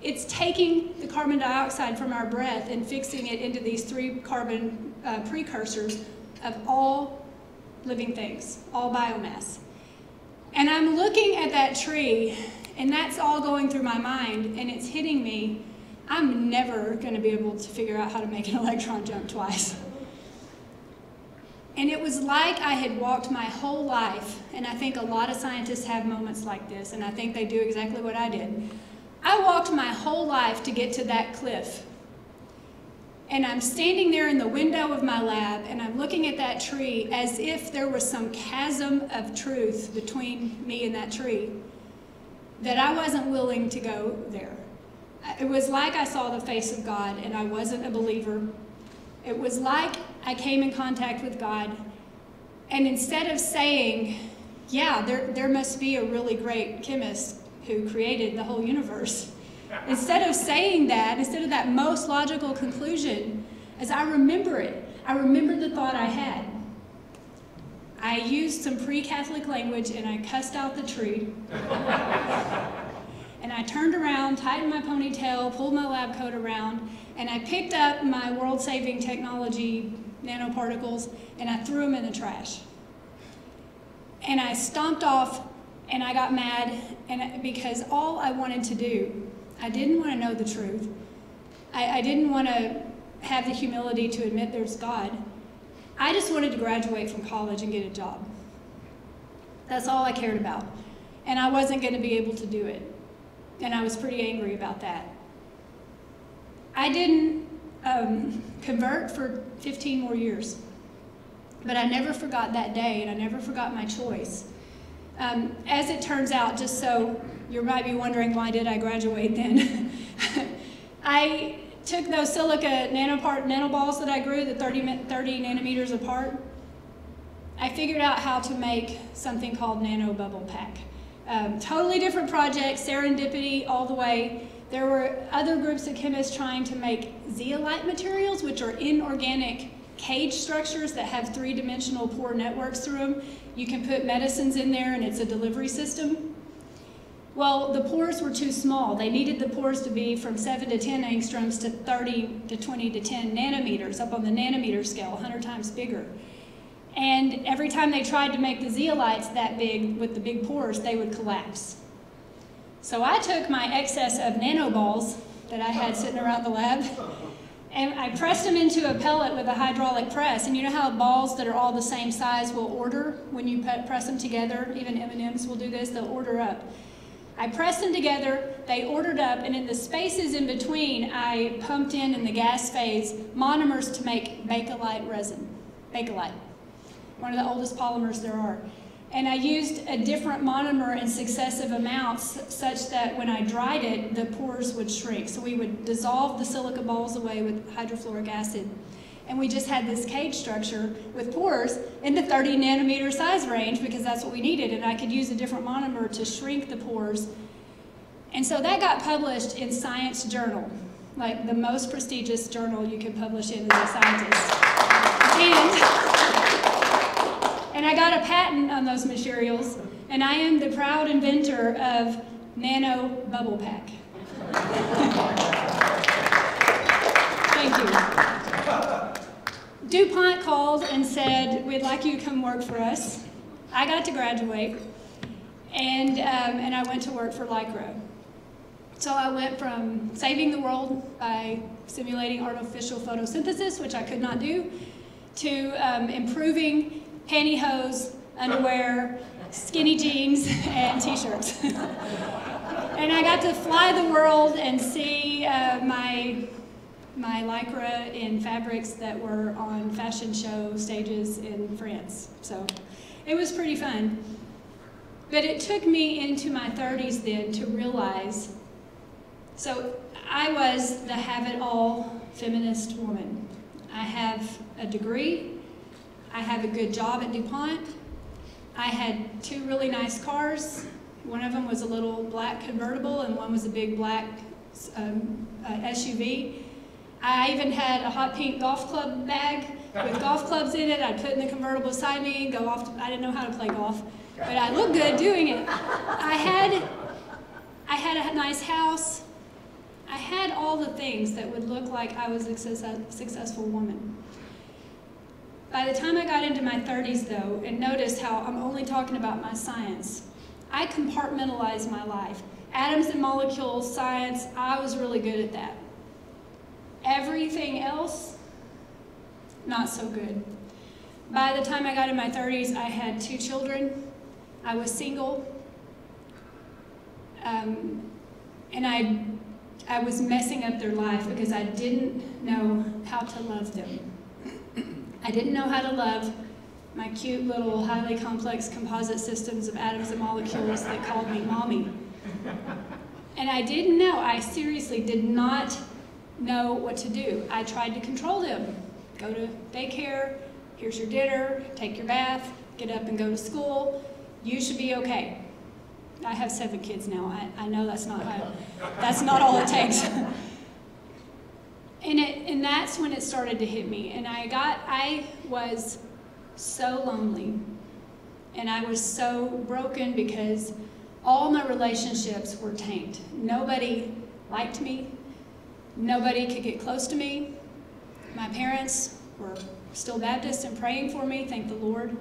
It's taking the carbon dioxide from our breath and fixing it into these 3 carbon precursors of all living things, all biomass. And I'm looking at that tree, and that's all going through my mind, and it's hitting me. I'm never going to be able to figure out how to make an electron jump twice. And it was like I had walked my whole life, and I think a lot of scientists have moments like this, and I think they do exactly what I did. I walked my whole life to get to that cliff. And I'm standing there in the window of my lab, and I'm looking at that tree as if there was some chasm of truth between me and that tree, that I wasn't willing to go there. It was like I saw the face of God, and I wasn't a believer. It was like I came in contact with God, and instead of saying, yeah, there must be a really great chemist who created the whole universe, instead of saying that, instead of that most logical conclusion, as I remember it, I remembered the thought I had. I used some pre-Catholic language, and I cussed out the tree. And I turned around, tightened my ponytail, pulled my lab coat around, and I picked up my world-saving technology nanoparticles, and I threw them in the trash. And I stomped off, and I got mad, because all I wanted to do, I didn't want to know the truth. I didn't want to have the humility to admit there's God. I just wanted to graduate from college and get a job. That's all I cared about. And I wasn't going to be able to do it. And I was pretty angry about that. I didn't convert for 15 more years. But I never forgot that day, and I never forgot my choice. As it turns out, just so you might be wondering why did I graduate then, I took those silica nanoballs that I grew, the 30 nanometers apart. I figured out how to make something called nano bubble pack. Totally different project, serendipity all the way. There were other groups of chemists trying to make zeolite materials, which are inorganic cage structures that have 3-dimensional pore networks through them. You can put medicines in there, and it's a delivery system. Well, the pores were too small. They needed the pores to be from 7 to 10 angstroms to 30 to 20 to 10 nanometers, up on the nanometer scale, 100 times bigger. And every time they tried to make the zeolites that big with the big pores, they would collapse. So I took my excess of nanoballs that I had sitting around the lab, and I pressed them into a pellet with a hydraulic press. And you know how balls that are all the same size will order when you press them together? Even M&Ms will do this, they'll order up. I pressed them together, they ordered up, and in the spaces in between, I pumped in the gas phase monomers to make bakelite resin. Bakelite, one of the oldest polymers there are. And I used a different monomer in successive amounts such that when I dried it, the pores would shrink. So we would dissolve the silica balls away with hydrofluoric acid. And we just had this cage structure with pores in the 30 nanometer size range because that's what we needed. And I could use a different monomer to shrink the pores. And so that got published in Science Journal, like the most prestigious journal you can publish in as a scientist. And I got a patent on those materials, and I am the proud inventor of Nano Bubble Pack. Thank you. DuPont called and said, we'd like you to come work for us. I got to graduate, and I went to work for Lycra. So I went from saving the world by simulating artificial photosynthesis, which I could not do, to improving pantyhose, underwear, skinny jeans, and t-shirts. And I got to fly the world and see my Lycra in fabrics that were on fashion show stages in France. So it was pretty fun. But it took me into my 30s then to realize, so I was the have-it-all feminist woman. I have a degree. I have a good job at DuPont. I had 2 really nice cars. One of them was a little black convertible, and one was a big black SUV. I even had a hot pink golf club bag with golf clubs in it. I'd put in the convertible beside me, go off. I didn't know how to play golf, but I looked good doing it. I had a nice house. had all the things that would look like I was a successful woman. By the time I got into my 30s, though, and notice how I'm only talking about my science, I compartmentalized my life. Atoms and molecules, science, I was really good at that. Everything else, not so good. By the time I got in my 30s, I had 2 children. I was single. And I was messing up their life because I didn't know how to love them. I didn't know how to love my cute little highly complex composite systems of atoms and molecules that called me mommy. And I didn't know, I seriously did not know what to do. I tried to control them. Go to daycare, here's your dinner, take your bath, get up and go to school. You should be okay. I have 7 kids now. I know that's not all it takes. And that's when it started to hit me. And I was so lonely. And I was so broken because all my relationships were tainted. Nobody liked me. Nobody could get close to me. My parents were still Baptist and praying for me, thank the Lord.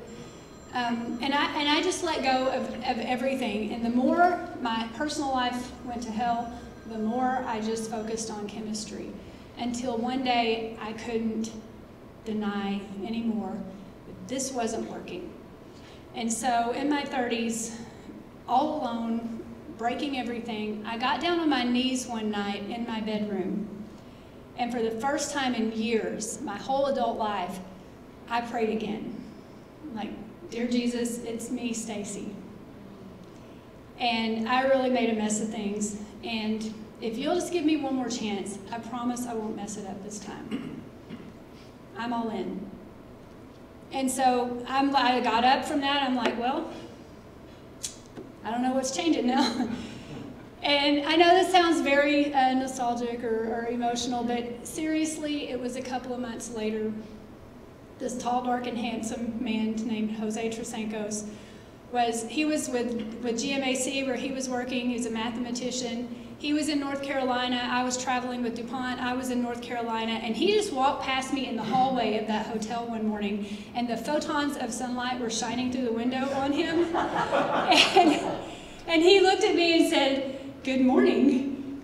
And I just let go of everything. And the more my personal life went to hell, the more I just focused on chemistry. Until one day I couldn't deny anymore that this wasn't working. And so in my 30s, all alone, breaking everything, I got down on my knees one night in my bedroom. And for the first time in years, my whole adult life, I prayed again. Like, dear Jesus, it's me, Stacy. And I really made a mess of things. And if you'll just give me one more chance, I promise I won't mess it up this time. I'm all in. And so I got up from that. I'm like, well, I don't know what's changing now. And I know this sounds very nostalgic or emotional, but seriously, it was a couple of months later. This tall, dark, and handsome man named Jose Trasancos was with GMAC where he was working. He was a mathematician. He was in North Carolina. I was traveling with DuPont. I was in North Carolina. And he just walked past me in the hallway of that hotel one morning, and the photons of sunlight were shining through the window on him. And he looked at me and said, "Good morning."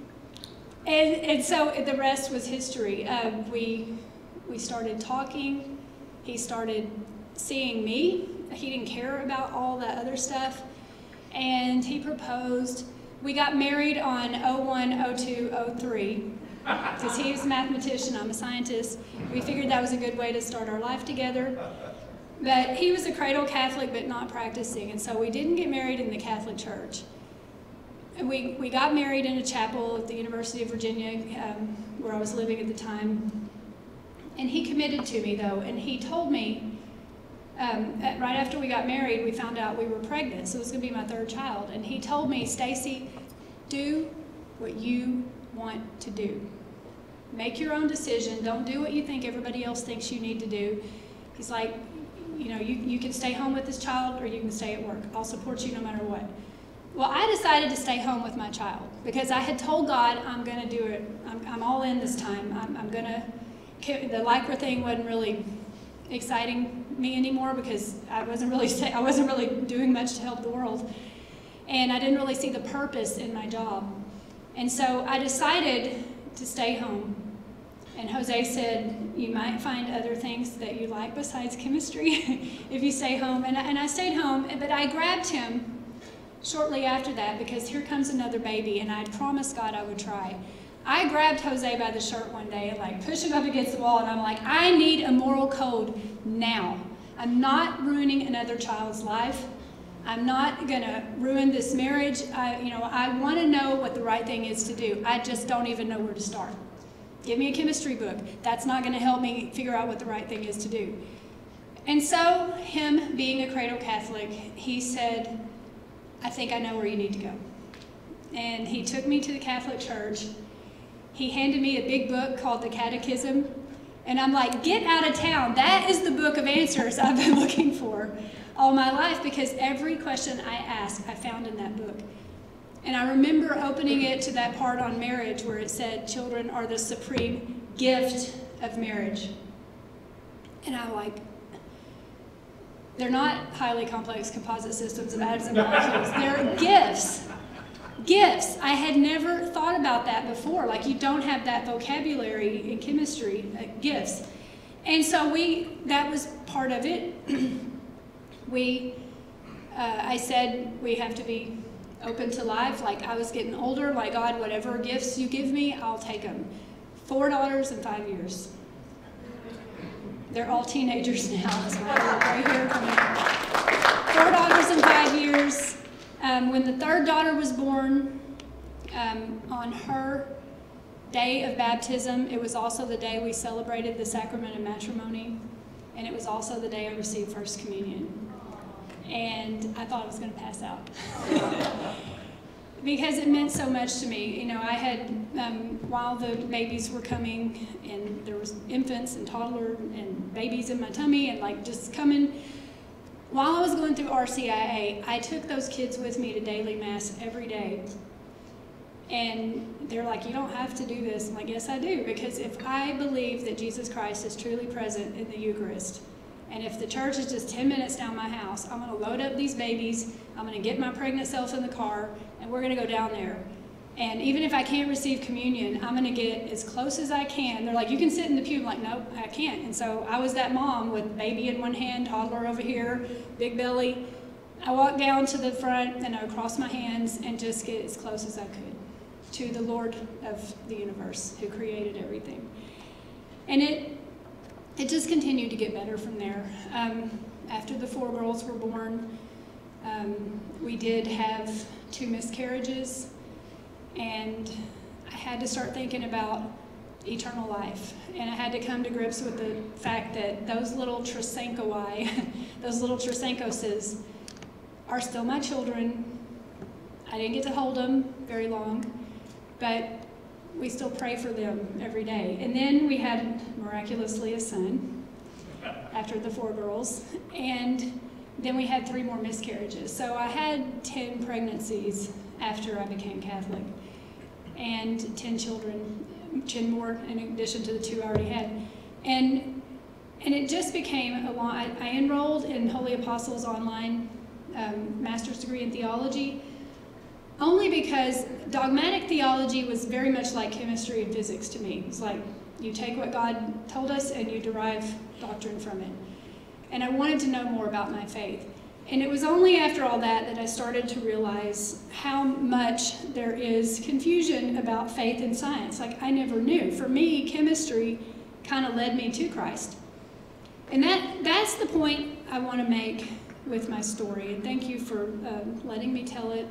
And so the rest was history. We started talking. He started seeing me. He didn't care about all that other stuff. And he proposed. We got married on 01, 02, 03. Because he was a mathematician, I'm a scientist. We figured that was a good way to start our life together. But he was a cradle Catholic, but not practicing. And so we didn't get married in the Catholic Church. And we got married in a chapel at the University of Virginia, where I was living at the time. And he committed to me, though, and he told me, right after we got married, we found out we were pregnant, so it was going to be my 3rd child. And he told me, "Stacy, do what you want to do. Make your own decision. Don't do what you think everybody else thinks you need to do." He's like, you know, you can stay home with this child or you can stay at work. I'll support you no matter what. Well, I decided to stay home with my child because I had told God, I'm going to do it. I'm all in this time. I'm going to. The Lycra thing wasn't really exciting me anymore because I wasn't really doing much to help the world, and I didn't really see the purpose in my job. And so I decided to stay home. And Jose said, "You might find other things that you like besides chemistry if you stay home." And I stayed home, but I grabbed him shortly after that because here comes another baby, and I'd promised God I would try. I grabbed Jose by the shirt one day and like pushed him up against the wall, and I'm like, I need a moral code now. I'm not ruining another child's life. I'm not gonna ruin this marriage. I want to know what the right thing is to do. I just don't even know where to start. Give me a chemistry book. That's not gonna help me figure out what the right thing is to do. And so, him being a cradle Catholic, he said, "I think I know where you need to go." And he took me to the Catholic Church. He handed me a big book called the Catechism, and I'm like, get out of town. That is the book of answers I've been looking for all my life, because every question I asked, I found in that book. And I remember opening it to that part on marriage where it said, children are the supreme gift of marriage. And I'm like, they're not highly complex composite systems of atoms and molecules. They're gifts. Gifts. I had never thought about that before. Like, you don't have that vocabulary in chemistry, gifts. And so that was part of it. I said we have to be open to life. Like, I was getting older. Like, God, whatever gifts you give me, I'll take them. $4 in 5 years. They're all teenagers now. That's why they're right here. $4 in 5 years. When the third daughter was born, on her day of baptism, it was also the day we celebrated the sacrament of matrimony, and it was also the day I received First Communion. And I thought I was going to pass out. Because it meant so much to me. You know, I had, while the babies were coming, and there was infants and toddler and babies in my tummy, and like just coming, while I was going through RCIA, I took those kids with me to daily mass every day. And they're like, you don't have to do this. I'm like, yes, I do, because if I believe that Jesus Christ is truly present in the Eucharist, and if the church is just 10 minutes down my house, I'm going to load up these babies, I'm going to get my pregnant self in the car, and we're going to go down there. And even if I can't receive communion, I'm going to get as close as I can. They're like, you can sit in the pew. I'm like, nope, I can't. And so I was that mom with baby in one hand, toddler over here, big belly. I walked down to the front, and I would cross my hands and just get as close as I could to the Lord of the universe who created everything. And it just continued to get better from there. After the 4 girls were born, we did have 2 miscarriages, and I had to start thinking about eternal life. And I had to come to grips with the fact that those little Trasancoi, those little Trasancoses, are still my children. I didn't get to hold them very long, but we still pray for them every day. And then we had miraculously a son after the 4 girls, and then we had 3 more miscarriages. So I had 10 pregnancies after I became Catholic, and 10 children, 10 more in addition to the 2 I already had. And it just became a long, I enrolled in Holy Apostles online master's degree in theology, only because dogmatic theology was very much like chemistry and physics to me. It's like you take what God told us and you derive doctrine from it. And I wanted to know more about my faith. And it was only after all that I started to realize how much there is confusion about faith and science. Like, I never knew. For me, chemistry kind of led me to Christ. And that's the point I want to make with my story. And thank you for letting me tell it.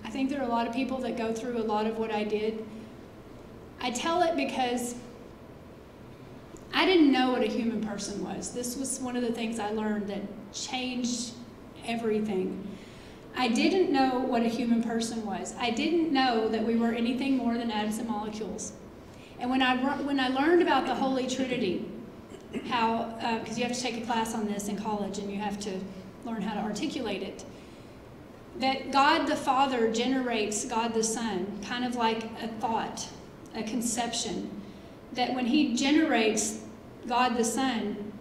I think there are a lot of people that go through a lot of what I did. I tell it because I didn't know what a human person was. This was one of the things I learned that changed everything. I didn't know what a human person was. I didn't know that we were anything more than atoms and molecules. And when I learned about the Holy Trinity, how, because you have to take a class on this in college and you have to learn how to articulate it, that God the Father generates God the Son, kind of like a thought, a conception, that when he generates God the Son,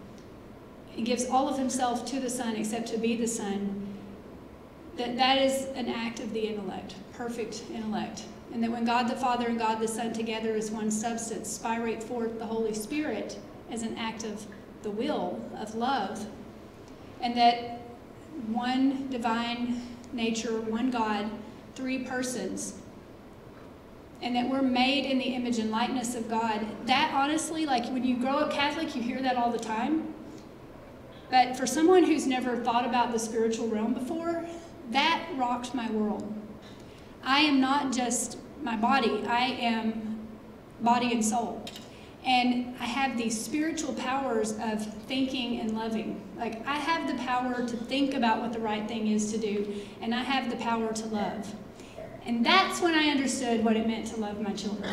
he gives all of himself to the Son except to be the Son, that is an act of the intellect, perfect intellect. And that when God the Father and God the Son together as one substance spirate forth the Holy Spirit as an act of the will, of love, and that one divine nature, one God, 3 persons, and that we're made in the image and likeness of God. That honestly, like when you grow up Catholic, you hear that all the time. But for someone who's never thought about the spiritual realm before, that rocked my world. I am not just my body, I am body and soul. And I have these spiritual powers of thinking and loving. Like, I have the power to think about what the right thing is to do, and I have the power to love. And that's when I understood what it meant to love my children.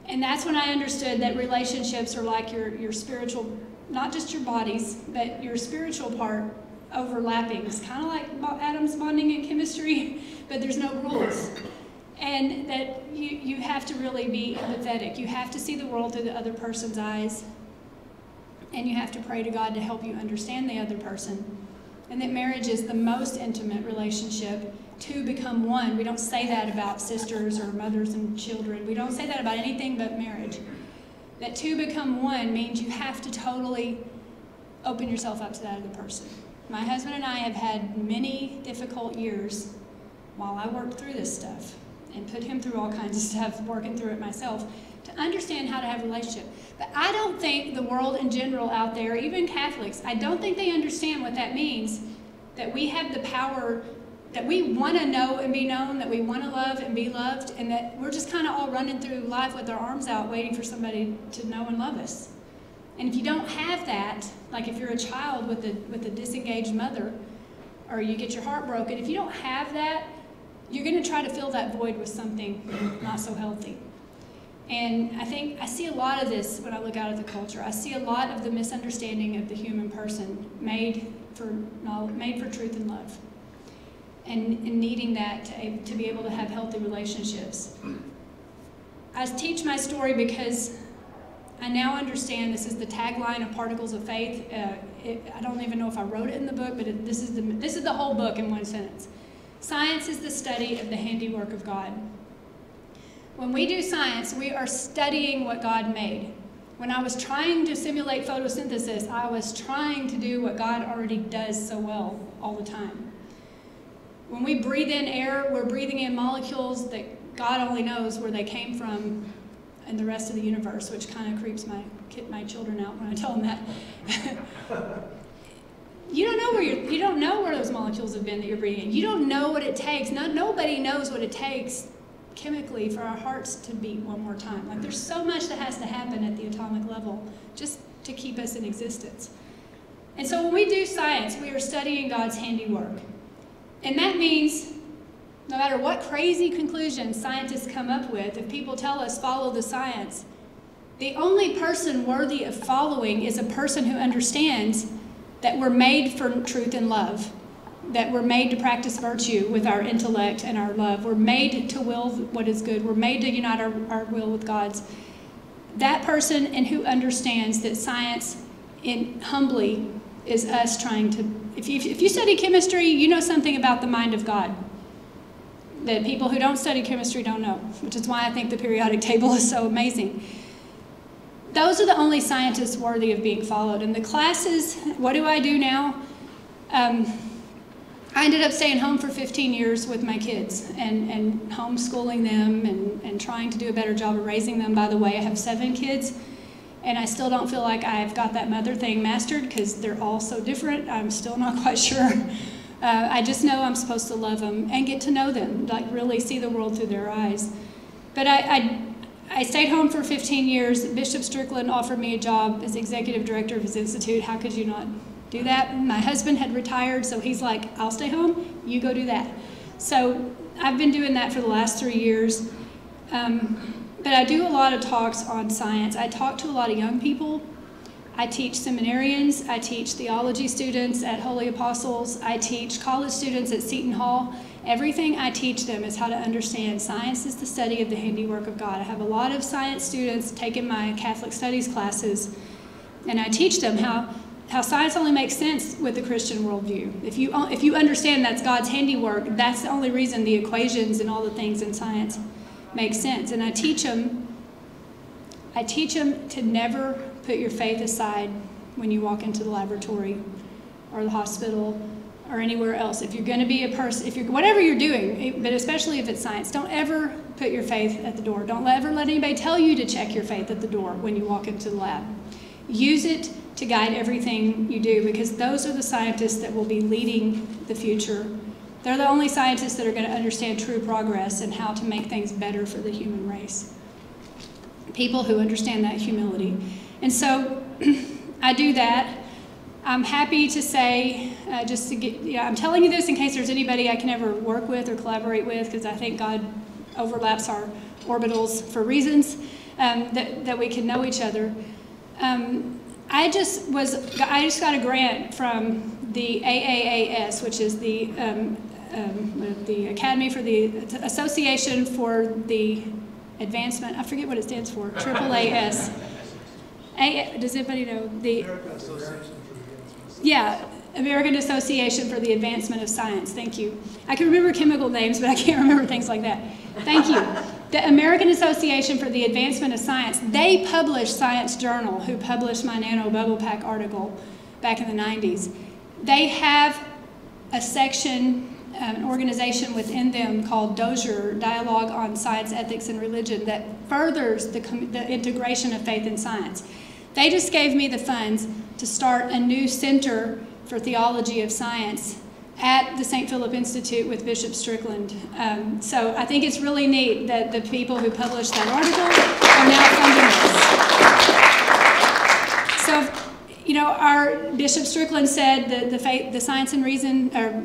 And that's when I understood that relationships are like your spiritual, not just your bodies, but your spiritual part overlapping. It's kind of like atoms bonding in chemistry, but there's no rules. And that you have to really be empathetic. You have to see the world through the other person's eyes. And you have to pray to God to help you understand the other person. And that marriage is the most intimate relationship. Two become one. We don't say that about sisters or mothers and children. We don't say that about anything but marriage. That two become one means you have to totally open yourself up to that other person. My husband and I have had many difficult years while I worked through this stuff and put him through all kinds of stuff, working through it myself, to understand how to have a relationship. But I don't think the world in general out there, even Catholics, I don't think they understand what that means, that we have the power, that we want to know and be known, that we want to love and be loved, and that we're just kind of all running through life with our arms out waiting for somebody to know and love us. And if you don't have that, like if you're a child with a disengaged mother, or you get your heart broken, if you don't have that, you're going to try to fill that void with something not so healthy. And I think I see a lot of this when I look out at the culture. I see a lot of the misunderstanding of the human person made for truth and love, and needing that to be able to have healthy relationships. I teach my story because I now understand this is the tagline of Particles of Faith. I don't even know if I wrote it in the book, but this is the whole book in one sentence. Science is the study of the handiwork of God. When we do science, we are studying what God made. When I was trying to simulate photosynthesis, I was trying to do what God already does so well all the time. When we breathe in air, we're breathing in molecules that God only knows where they came from in the rest of the universe, which kind of creeps my children out when I tell them that. You don't know where those molecules have been that you're breathing in. You don't know what it takes. Nobody knows what it takes chemically for our hearts to beat one more time. Like, there's so much that has to happen at the atomic level just to keep us in existence. And so when we do science, we are studying God's handiwork. And that means no matter what crazy conclusions scientists come up with, if people tell us follow the science, the only person worthy of following is a person who understands that we're made for truth and love, that we're made to practice virtue with our intellect and our love. We're made to will what is good. We're made to unite our will with God's. That person, and who understands that science humbly is us trying to, if you study chemistry, you know something about the mind of God that people who don't study chemistry don't know, which is why I think the periodic table is so amazing. Those are the only scientists worthy of being followed. And the classes, what do I do now? I ended up staying home for 15 years with my kids and homeschooling them and trying to do a better job of raising them. By the way, I have 7 kids, and I still don't feel like I've got that mother thing mastered because they're all so different. I'm still not quite sure. I just know I'm supposed to love them and get to know them, like really see the world through their eyes. But I stayed home for 15 years. Bishop Strickland offered me a job as executive director of his institute. How could you not do that? My husband had retired, so he's like, I'll stay home, you go do that. So I've been doing that for the last 3 years. But I do a lot of talks on science. I talk to a lot of young people. I teach seminarians. I teach theology students at Holy Apostles. I teach college students at Seton Hall. Everything I teach them is how to understand science is the study of the handiwork of God. I have a lot of science students taking my Catholic studies classes, and I teach them how science only makes sense with the Christian worldview. If you understand that's God's handiwork, that's the only reason the equations and all the things in science make sense. And I teach them to never put your faith aside when you walk into the laboratory or the hospital or anywhere else. If you're going to be a person, whatever you're doing, but especially if it's science, don't ever put your faith at the door. Don't ever let anybody tell you to check your faith at the door when you walk into the lab. Use it to guide everything you do, because those are the scientists that will be leading the future. They're the only scientists that are going to understand true progress and how to make things better for the human race. People who understand that humility. And so I do that. I'm happy to say, I'm telling you this in case there's anybody I can ever work with or collaborate with, because I think God overlaps our orbitals for reasons that we can know each other. I just got a grant from the AAAS, which is the Academy for the Association for the Advancement, I forget what it stands for, AAAS. Does anybody know? American Association for the Advancement of Science. Thank you. I can remember chemical names, but I can't remember things like that. Thank you. The American Association for the Advancement of Science, they published Science Journal, who published my Nano Bubble Pack article back in the 90s. They have a section, an organization within them called Dozier, Dialogue on Science, Ethics, and Religion, that furthers the integration of faith and science. They just gave me the funds to start a new center for theology of science at the St. Philip Institute with Bishop Strickland. So I think it's really neat that the people who published that article are now funding this. So, you know, our Bishop Strickland said that the science and reason, or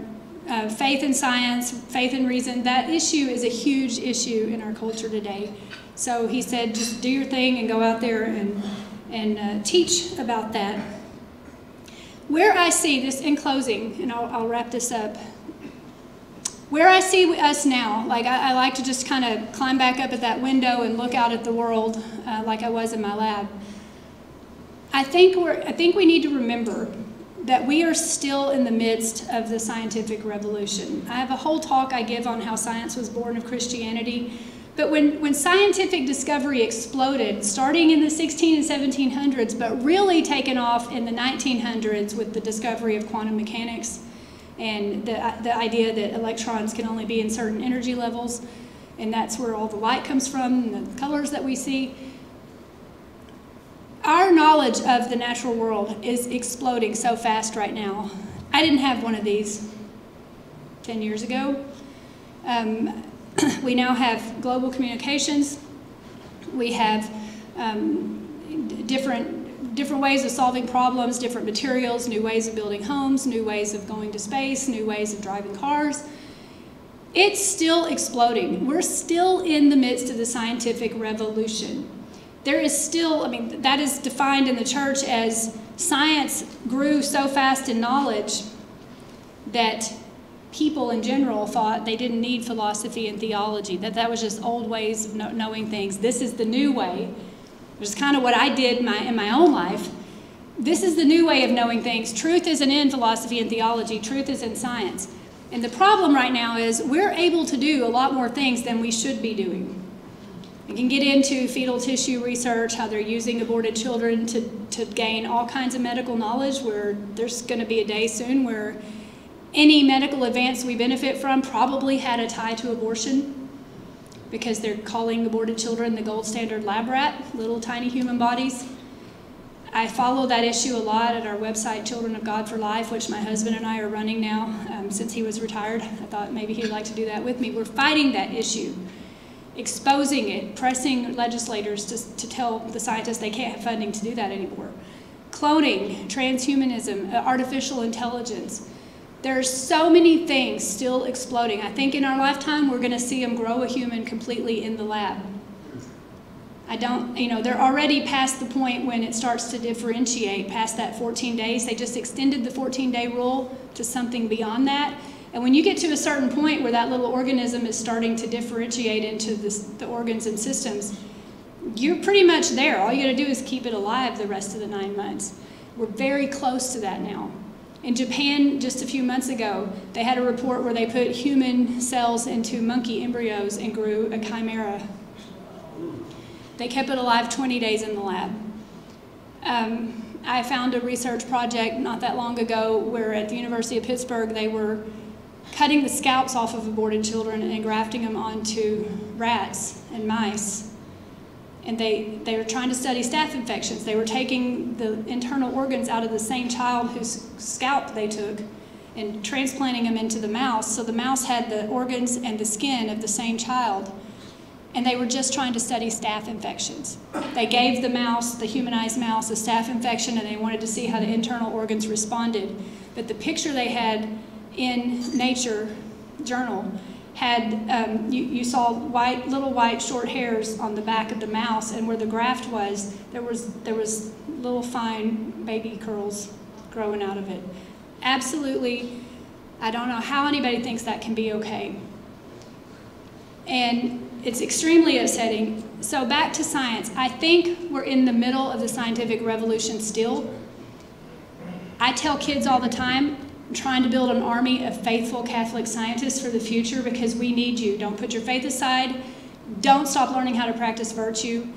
faith and science, faith and reason, that issue is a huge issue in our culture today. So he said, just do your thing and go out there and teach about that. Where I see this, in closing, and I'll wrap this up, where I see us now, like I like to just kind of climb back up at that window and look out at the world like I was in my lab. I think we need to remember that we are still in the midst of the scientific revolution. I have a whole talk I give on how science was born of Christianity. But when scientific discovery exploded, starting in the 1600s and 1700s, but really taken off in the 1900s with the discovery of quantum mechanics and the idea that electrons can only be in certain energy levels, and that's where all the light comes from, and the colors that we see. Our knowledge of the natural world is exploding so fast right now. I didn't have one of these 10 years ago. We now have global communications. We have different ways of solving problems, different materials, new ways of building homes, new ways of going to space, new ways of driving cars. It's still exploding. We're still in the midst of the scientific revolution. There is still, I mean, that is defined in the church as science grew so fast in knowledge that people in general thought they didn't need philosophy and theology, that was just old ways of knowing things. This is the new way, which is kind of what I did in my own life. This is the new way of knowing things. Truth isn't in philosophy and theology. Truth is in science. And the problem right now is we're able to do a lot more things than we should be doing. We can get into fetal tissue research, how they're using aborted children to gain all kinds of medical knowledge, where there's going to be a day soon where any medical advance we benefit from probably had a tie to abortion, because they're calling aborted children the gold standard lab rat, little tiny human bodies. I follow that issue a lot at our website, Children of God for Life, which my husband and I are running now since he was retired. I thought maybe he'd like to do that with me. We're fighting that issue, exposing it, pressing legislators to tell the scientists they can't have funding to do that anymore. Cloning, transhumanism, artificial intelligence. There's so many things still exploding. I think in our lifetime, we're going to see them grow a human completely in the lab. They're already past the point when it starts to differentiate past that 14 days. They just extended the 14-day rule to something beyond that. And when you get to a certain point where that little organism is starting to differentiate into the organs and systems, you're pretty much there. All you got to do is keep it alive the rest of the 9 months. We're very close to that now. In Japan, just a few months ago, they had a report where they put human cells into monkey embryos and grew a chimera. They kept it alive 20 days in the lab. I found a research project not that long ago where at the University of Pittsburgh they were cutting the scalps off of aborted children and grafting them onto rats and mice. And they were trying to study staph infections. They were taking the internal organs out of the same child whose scalp they took and transplanting them into the mouse. So the mouse had the organs and the skin of the same child. And they were just trying to study staph infections. They gave the mouse, the humanized mouse, a staph infection, and they wanted to see how the internal organs responded. But the picture they had in Nature journal had, you saw little white short hairs on the back of the mouse, and where the graft was, there was little fine baby curls growing out of it. Absolutely, I don't know how anybody thinks that can be okay. And it's extremely upsetting. So back to science. I think we're in the middle of the scientific revolution still. I tell kids all the time, I'm trying to build an army of faithful Catholic scientists for the future because we need you. Don't put your faith aside. Don't stop learning how to practice virtue.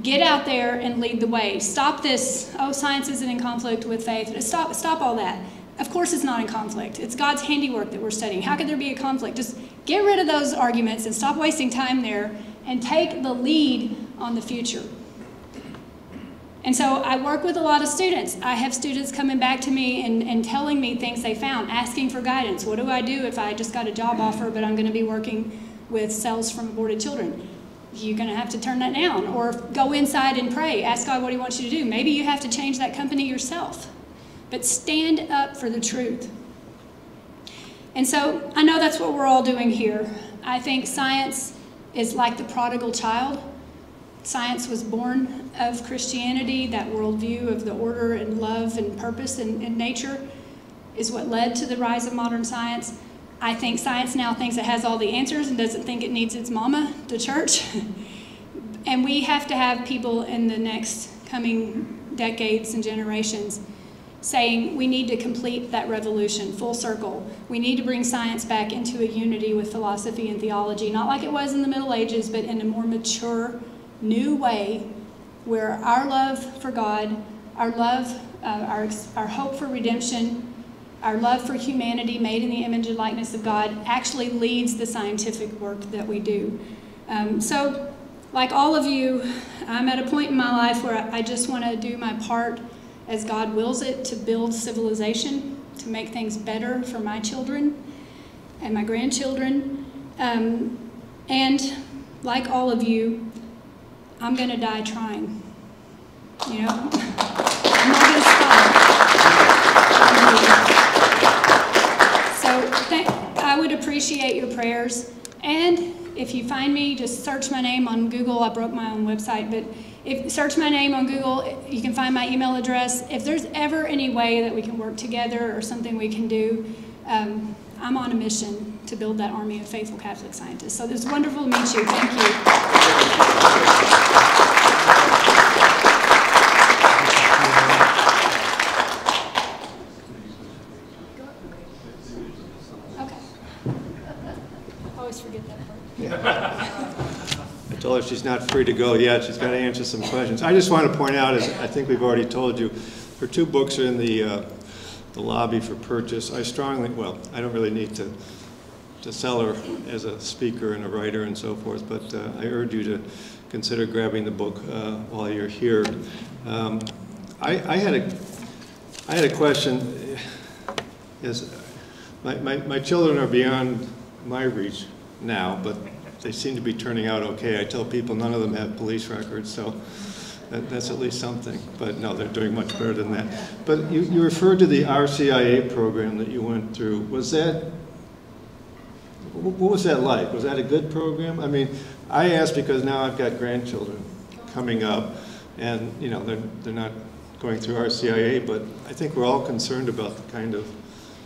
Get out there and lead the way. Stop this, oh, science isn't in conflict with faith. Stop all that. Of course it's not in conflict. It's God's handiwork that we're studying. How could there be a conflict? Just get rid of those arguments and stop wasting time there and take the lead on the future. And so I work with a lot of students. I have students coming back to me and telling me things they found, asking for guidance. What do I do if I just got a job offer but I'm going to be working with cells from aborted children? You're going to have to turn that down or go inside and pray. Ask God what he wants you to do. Maybe you have to change that company yourself. But stand up for the truth. And so I know that's what we're all doing here. I think science is like the prodigal child. Science was born of Christianity. That worldview of the order and love and purpose in nature is what led to the rise of modern science. I think science now thinks it has all the answers and doesn't think it needs its mama, the church. And we have to have people in the next coming decades and generations saying we need to complete that revolution, full circle. We need to bring science back into a unity with philosophy and theology, not like it was in the Middle Ages, but in a more mature, new way where our love for God, our love, our hope for redemption, our love for humanity made in the image and likeness of God actually leads the scientific work that we do. So, like all of you, I'm at a point in my life where I just want to do my part as God wills it to build civilization, to make things better for my children and my grandchildren. And like all of you, I'm going to die trying. You know, I'm not going to stop. So I would appreciate your prayers. And if you find me, just search my name on Google. I broke my own website, but if search my name on Google, you can find my email address. If there's ever any way that we can work together or something we can do, I'm on a mission to build that army of faithful Catholic scientists. So it's wonderful to meet you. Thank you. Okay. I always forget that part. I told her she's not free to go yet. She's got to answer some questions. I just want to point out, as I think we've already told you, her 2 books are in the lobby for purchase. I strongly, well, I don't really need to sell her as a speaker and a writer and so forth, but I urge you to consider grabbing the book while you're here. I had a question. My children are beyond my reach now, but they seem to be turning out okay. I tell people none of them have police records, so that's at least something. But no, they're doing much better than that. But you referred to the RCIA program that you went through. What was that like? Was that a good program? I mean, I asked because now I've got grandchildren coming up, and you know they're not going through RCIA, but I think we're all concerned about the kind of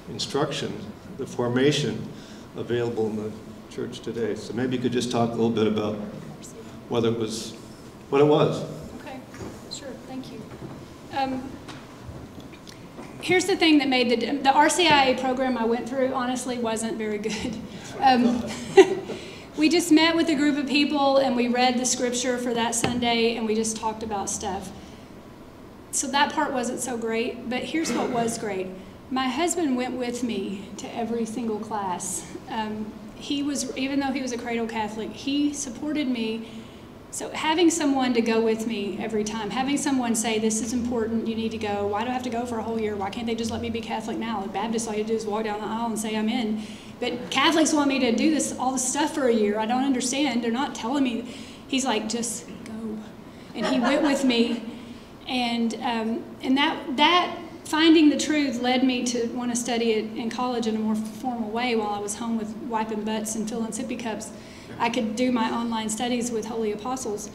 instruction, the formation available in the church today. So maybe you could just talk a little bit about what it was. Okay, sure, thank you. Here's the thing that made the RCIA program I went through, honestly, wasn't very good. We just met with a group of people and we read the scripture for that Sunday and we just talked about stuff. So that part wasn't so great, but here's what was great. My husband went with me to every single class. Even though he was a cradle Catholic, he supported me. So having someone to go with me every time, having someone say, this is important, you need to go. Why do I have to go for a whole year? Why can't they just let me be Catholic now? Like Baptists, all you do is walk down the aisle and say I'm in. But Catholics want me to do all this stuff for a year. I don't understand. They're not telling me. He's like, just go. And he went with me. And that finding the truth led me to want to study it in college in a more formal way while I was home with wiping butts and filling sippy cups. I could do my online studies with Holy Apostles.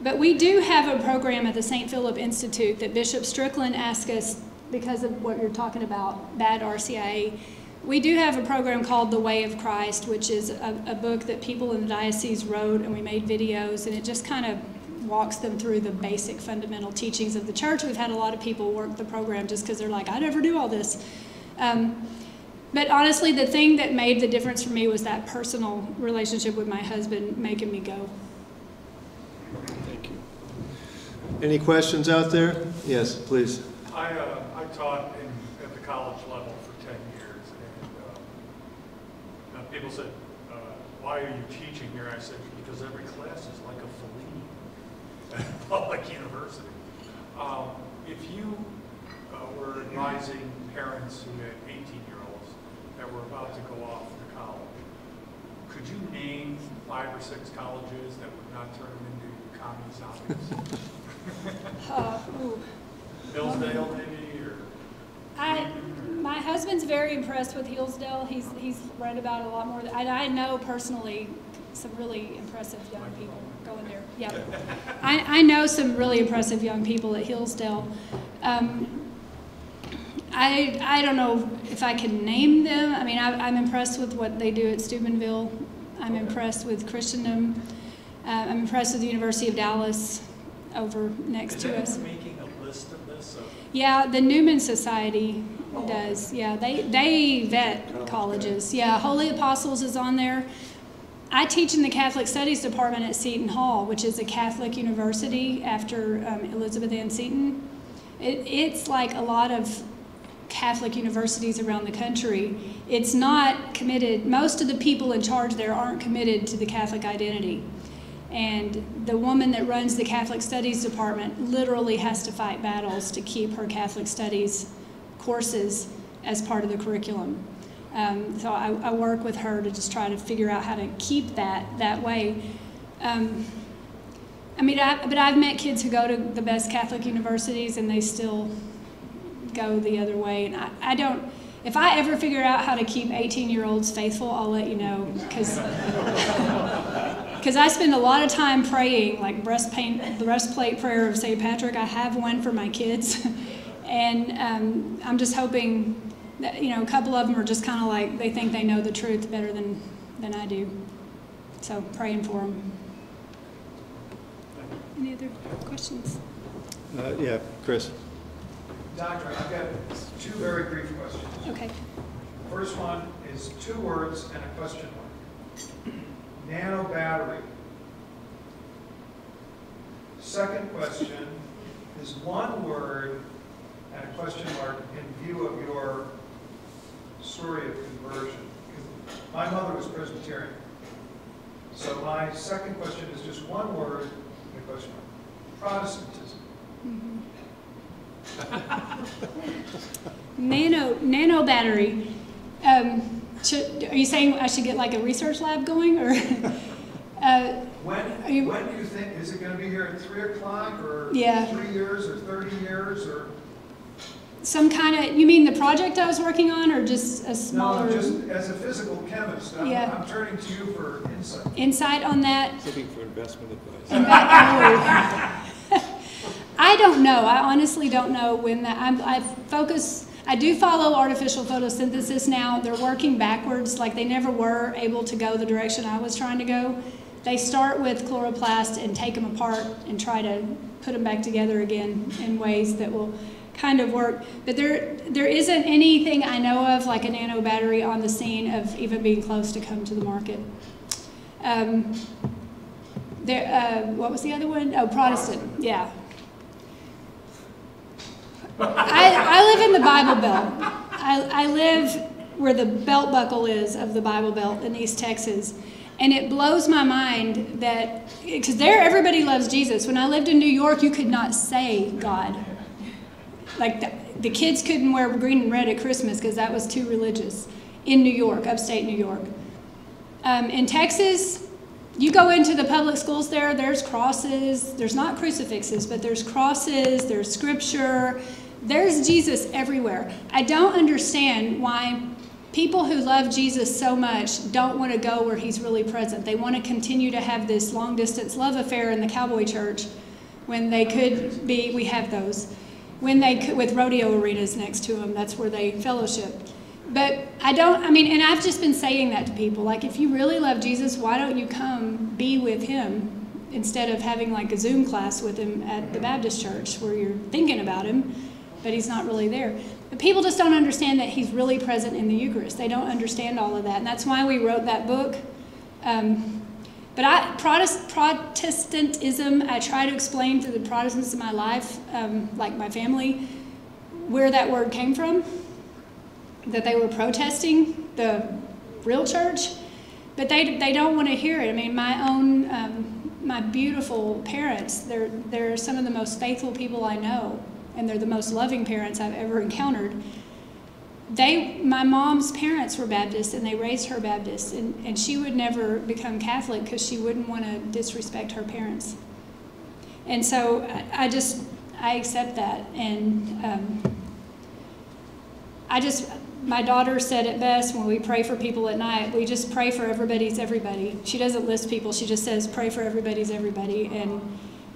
But we do have a program at the St. Philip Institute that Bishop Strickland asked us because of what you're talking about, bad RCIA. We do have a program called The Way of Christ, which is a book that people in the diocese wrote, and we made videos, and it just kind of walks them through the basic fundamental teachings of the church. We've had a lot of people work the program just because they're like, I never do all this. But honestly, the thing that made the difference for me was that personal relationship with my husband making me go. Thank you. Any questions out there? Yes, please. I taught at the college level for 10 years, and people said, why are you teaching here? I said, because every class is like a Fellini at a public university. If you were advising parents who had 18-year-olds that were about to go off to college, could you name 5 or 6 colleges that would not turn them into commie zombies? Hillsdale, maybe, or? My husband's very impressed with Hillsdale. He's read about it a lot more. I know personally some really impressive young people going there. Yeah, I know some really impressive young people at Hillsdale. I don't know if I can name them. I mean, I'm impressed with what they do at Steubenville. I'm impressed with Christendom. I'm impressed with the University of Dallas over next to us. Is anyone making a list of this? Yeah, the Newman Society does. Yeah, they vet colleges. Yeah, Holy Apostles is on there. I teach in the Catholic Studies Department at Seton Hall, which is a Catholic university after Elizabeth Ann Seton. It's like a lot of Catholic universities around the country. It's not committed, most of the people in charge there aren't committed to the Catholic identity. And the woman that runs the Catholic Studies Department literally has to fight battles to keep her Catholic Studies courses as part of the curriculum. So I work with her to just try to figure out how to keep that way. But I've met kids who go to the best Catholic universities and they still go the other way. And I don't, if I ever figure out how to keep 18-year-olds faithful, I'll let you know, because I spend a lot of time praying, like the breastplate prayer of St. Patrick. I have one for my kids, and I'm just hoping that, a couple of them are just kind of like, they think they know the truth better than I do. So praying for them. Any other questions? Yeah, Chris. Doctor, I've got 2 very brief questions. Okay. First one is 2 words and a question mark. Nano battery. Second question is 1 word and a question mark in view of your story of conversion. My mother was Presbyterian. So my second question is just 1 word and a question mark. Protestantism. Mm-hmm. Nano battery. Are you saying I should get like a research lab going, or? When do you think, is it going to be here at 3 o'clock, or 3 years, or 30 years, or? Some kind of, you mean the project I was working on, or just a smaller? No, just as a physical chemist. I'm turning to you for insight. Insight on that? Looking for investment advice. I don't know. I honestly don't know when that. I do follow artificial photosynthesis now. They're working backwards, like they never were able to go the direction I was trying to go. They start with chloroplast and take them apart and try to put them back together again in ways that will kind of work. But there isn't anything I know of like a nano battery on the scene of even being close to come to the market. What was the other one? Oh, Protestant. Yeah. I live in the Bible Belt. I live where the belt buckle is of the Bible Belt in East Texas. And it blows my mind that, because there everybody loves Jesus. When I lived in New York, you could not say God. Like the kids couldn't wear green and red at Christmas because that was too religious. In New York, upstate New York. In Texas, you go into the public schools there's crosses. There's not crucifixes, but there's crosses, there's scripture. There's Jesus everywhere. I don't understand why people who love Jesus so much don't want to go where he's really present. They want to continue to have this long-distance love affair in the cowboy church when they could be, we have those, when they could, with rodeo arenas next to them, that's where they fellowship. But I mean, and I've just been saying that to people, like, if you really love Jesus, why don't you come be with him instead of having like a Zoom class with him at the Baptist church where you're thinking about him, but he's not really there. But people just don't understand that he's really present in the Eucharist. They don't understand all of that, and that's why we wrote that book. But Protestantism, I try to explain to the Protestants in my life, like my family, where that word came from, that they were protesting the real church, but they don't want to hear it. I mean, my beautiful parents, they're some of the most faithful people I know, and they're the most loving parents I've ever encountered. My mom's parents were Baptists, and they raised her Baptist, and she would never become Catholic because she wouldn't want to disrespect her parents. And so I accept that, and my daughter said it best when we pray for people at night. We just pray for everybody's everybody. She doesn't list people. She just says, pray for everybody's everybody. And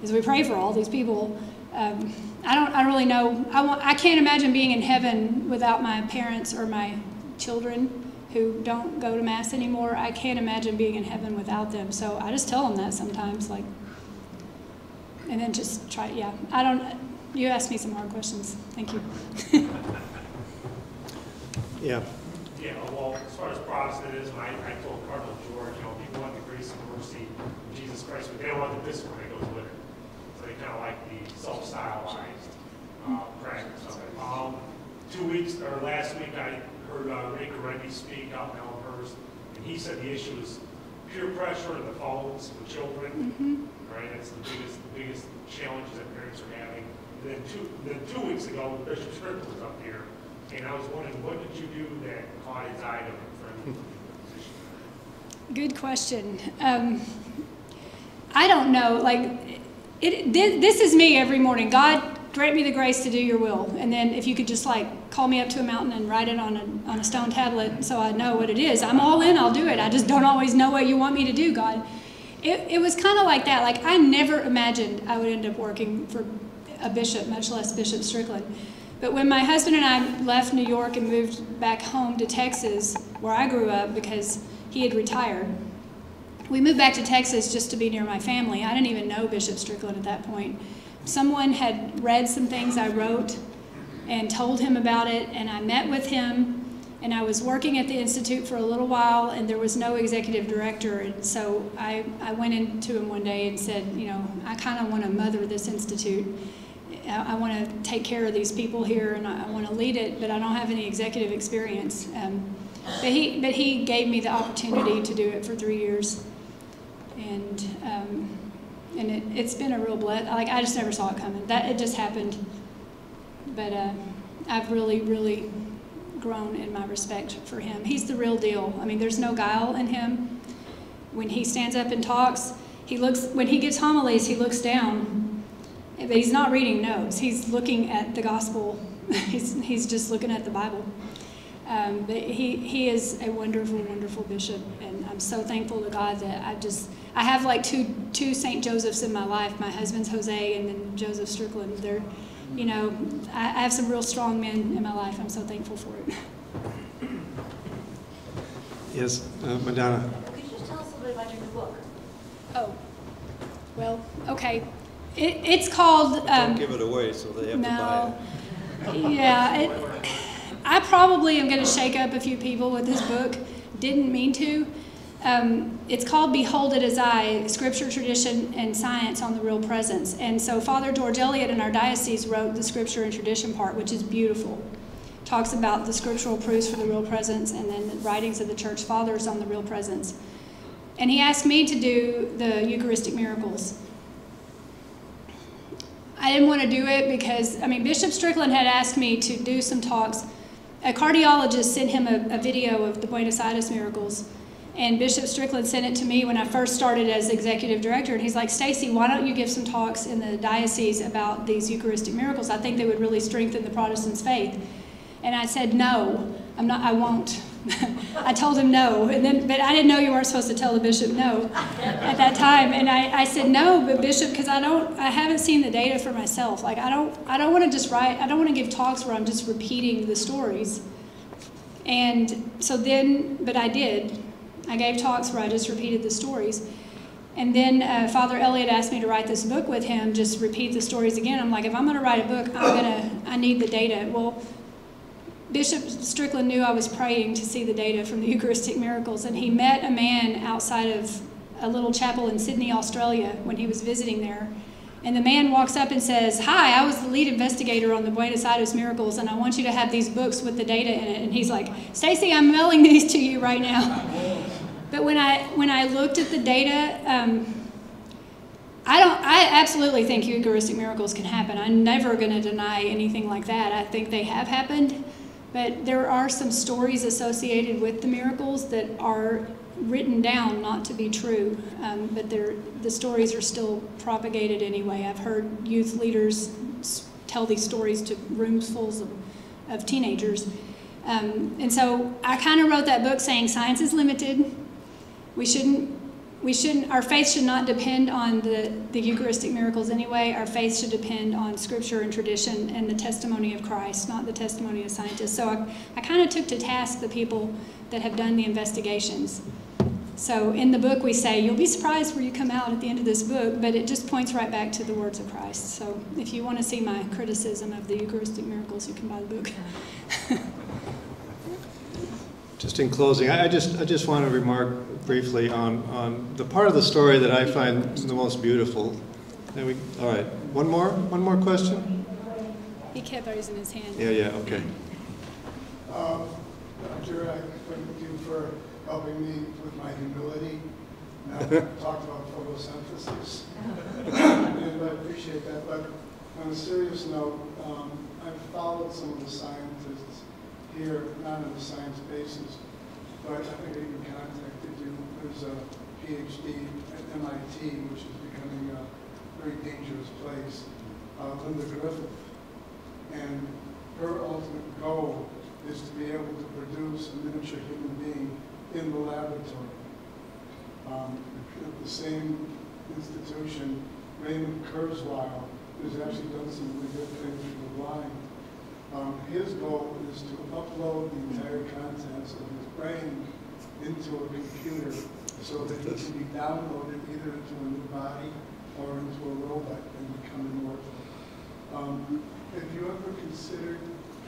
as we pray for all these people, I don't really know. I can't imagine being in heaven without my parents or my children who don't go to Mass anymore. I can't imagine being in heaven without them. So I just tell them that sometimes, like, and then just try, yeah. You asked me some hard questions. Thank you. Yeah. Yeah, well, as far as Protestantism, I told Cardinal George, people want the grace and mercy of Jesus Christ, but they don't want the discipline that goes with it. So they kind of like the self-stylized practice of it. 2 weeks, or last week, I heard Ray Garendi speak out in Elmhurst, and he said the issue is peer pressure and the phones for children, right? That's the biggest challenges that parents are having. And then 2 weeks ago, Bishop Strickland was up here, and I was wondering, what did you do that caught his eye to him? Good question. I don't know. Like, this is me every morning. God, grant me the grace to do your will. And then if you could just like call me up to a mountain and write it on a stone tablet so I know what it is. I'm all in, I'll do it. I just don't always know what you want me to do, God. It was kind of like that. Like, I never imagined I would end up working for a bishop, much less Bishop Strickland. But when my husband and I left New York and moved back home to Texas, where I grew up because he had retired, we moved back to Texas just to be near my family. I didn't even know Bishop Strickland at that point. Someone had read some things I wrote and told him about it, and I met with him, and I was working at the Institute for a little while, and there was no executive director, and so I went into him one day and said, I kind of want to mother this institute. I want to take care of these people here, and I want to lead it, but I don't have any executive experience. But he gave me the opportunity to do it for 3 years, and it's been a real blessing. Like, I just never saw it coming. It just happened. But I've really, really grown in my respect for him. He's the real deal. I mean, there's no guile in him. When he stands up and talks, when he gives homilies, he looks down. But he's not reading notes. He's looking at the gospel. He's just looking at the Bible. But he is a wonderful, wonderful bishop, and I'm so thankful to God that I have like two St. Josephs in my life. My husband's Jose, and then Joseph Strickland. They're, I have some real strong men in my life. I'm so thankful for it. Yes, Madonna. Could you just tell us a little bit about your new book? Oh, well, okay. It's called... Don't give it away so they have to buy it. Yeah, I probably am going to shake up a few people with this book. Didn't mean to. It's called Behold It As I, Scripture, Tradition, and Science on the Real Presence. And so Father George Eliot in our diocese wrote the Scripture and Tradition part, which is beautiful. Talks about the scriptural proofs for the real presence, and then the writings of the church fathers on the real presence. And he asked me to do the Eucharistic miracles. I didn't want to do it because, Bishop Strickland had asked me to do some talks. A cardiologist sent him a video of the Buenos Aires miracles, and Bishop Strickland sent it to me when I first started as executive director, and he's like, Stacy, why don't you give some talks in the diocese about these Eucharistic miracles? I think they would really strengthen the Protestants' faith. And I said, no, I won't. I told him no, but I didn't know you weren't supposed to tell the bishop no at that time. And I said no, but bishop, because I haven't seen the data for myself. Like I don't want to just write. I don't want to give talks where I'm just repeating the stories. And so then, but I did. I gave talks where I just repeated the stories. And then Father Elliott asked me to write this book with him, just repeat the stories again. I'm like, if I'm going to write a book, I need the data. Well, Bishop Strickland knew I was praying to see the data from the Eucharistic miracles, and he met a man outside of a little chapel in Sydney, Australia, when he was visiting there. And the man walks up and says, "Hi, I was the lead investigator on the Buenos Aires miracles, and I want you to have these books with the data in it." And he's like, "Stacy, I'm mailing these to you right now." But when I looked at the data, I absolutely think Eucharistic miracles can happen. I'm never going to deny anything like that. I think they have happened. But there are some stories associated with the miracles that are written down not to be true, but the stories are still propagated anyway. I've heard youth leaders tell these stories to rooms full of teenagers. And so I kind of wrote that book saying science is limited. Our faith should not depend on the Eucharistic miracles anyway. Our faith should depend on Scripture and tradition and the testimony of Christ, not the testimony of scientists. So I kind of took to task the people that have done the investigations. So in the book we say, you'll be surprised where you come out at the end of this book, but it just points right back to the words of Christ. So if you want to see my criticism of the Eucharistic miracles, you can buy the book. Just in closing, I just want to remark briefly on the part of the story that I find the most beautiful. All right, one more question? He kept raising his hand. Yeah, okay. Doctor, I thank you for helping me with my humility. Now we've talked about photosynthesis, and I appreciate that. But on a serious note, I've followed some of the scientists here, not on a science basis, but I think I even contacted you. There's a PhD at MIT, which is becoming a very dangerous place, Linda Griffith. And her ultimate goal is to be able to produce a miniature human being in the laboratory. At the same institution, Raymond Kurzweil, who's actually done some really good things for the blind. His goal is to upload the entire contents of his brain into a computer so that he can be downloaded either into a new body or into a robot and become immortal. Have you ever considered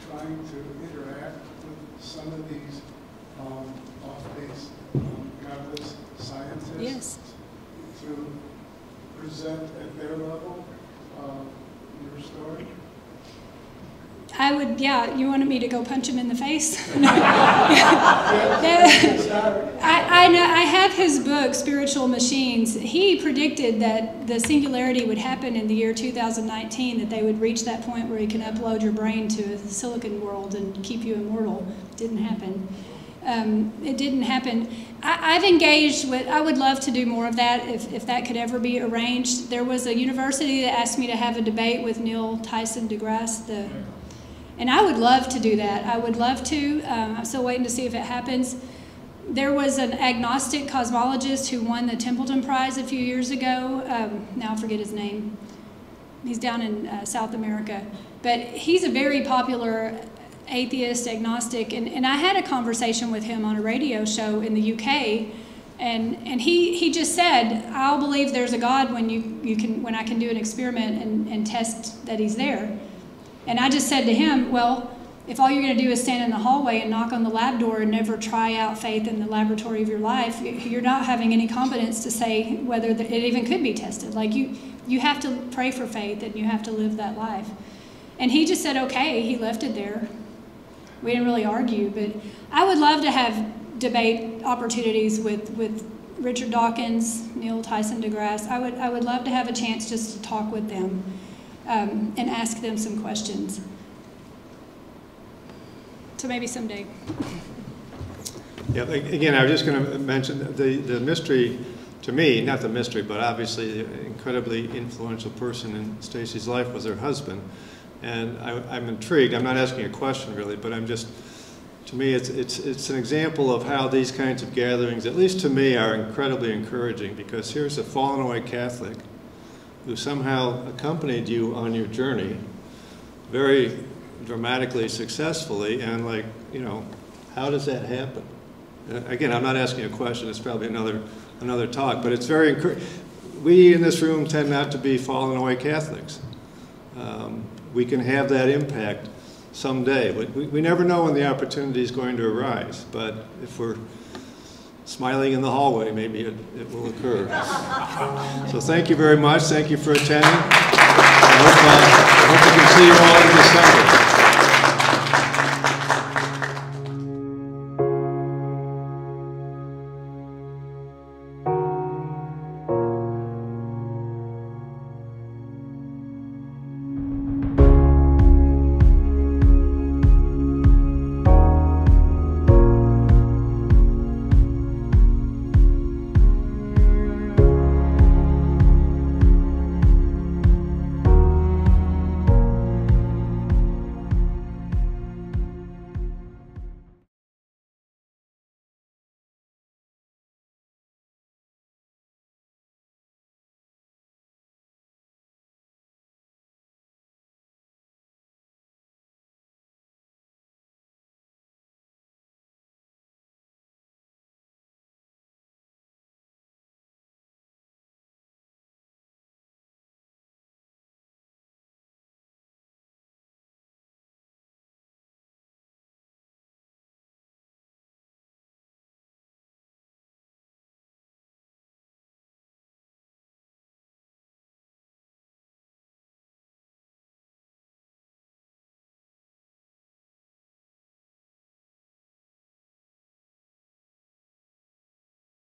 trying to interact with some of these off-base, godless scientists? Yes. To present at their level your story? I would, yeah, you wanted me to go punch him in the face? I have his book, Spiritual Machines. He predicted that the singularity would happen in the year 2019, that they would reach that point where you can upload your brain to a silicon world and keep you immortal. It didn't happen. It didn't happen. I've engaged with, I would love to do more of that if that could ever be arranged. There was a university that asked me to have a debate with Neil Tyson deGrasse, and I would love to do that. I would love to. I'm still waiting to see if it happens. There was an agnostic cosmologist who won the Templeton Prize a few years ago. Now I forget his name. He's down in South America. But he's a very popular atheist, agnostic, and I had a conversation with him on a radio show in the UK, and he just said, I'll believe there's a God when I can do an experiment and test that he's there. And I just said to him, well, if all you're going to do is stand in the hallway and knock on the lab door and never try out faith in the laboratory of your life, you're not having any competence to say whether it even could be tested. Like you have to pray for faith and you have to live that life. And he just said, okay, he left it there. We didn't really argue, but I would love to have debate opportunities with Richard Dawkins, Neil Tyson deGrasse. I would love to have a chance just to talk with them. And ask them some questions. So maybe someday. Yeah, again, I was just going to mention the mystery, to me, not the mystery, but obviously the incredibly influential person in Stacy's life was her husband. And I'm intrigued. I'm not asking a question really, but I'm just to me, it's an example of how these kinds of gatherings, at least to me, are incredibly encouraging, because here's a fallen away Catholic who somehow accompanied you on your journey very dramatically, successfully, and like, you know, how does that happen? Again, I'm not asking a question, it's probably another talk, but it's very encouraging. We in this room tend not to be fallen away Catholics. We can have that impact someday. We never know when the opportunity is going to arise, but if we're smiling in the hallway, maybe it will occur. So thank you very much. Thank you for attending. I hope we can see you all in December.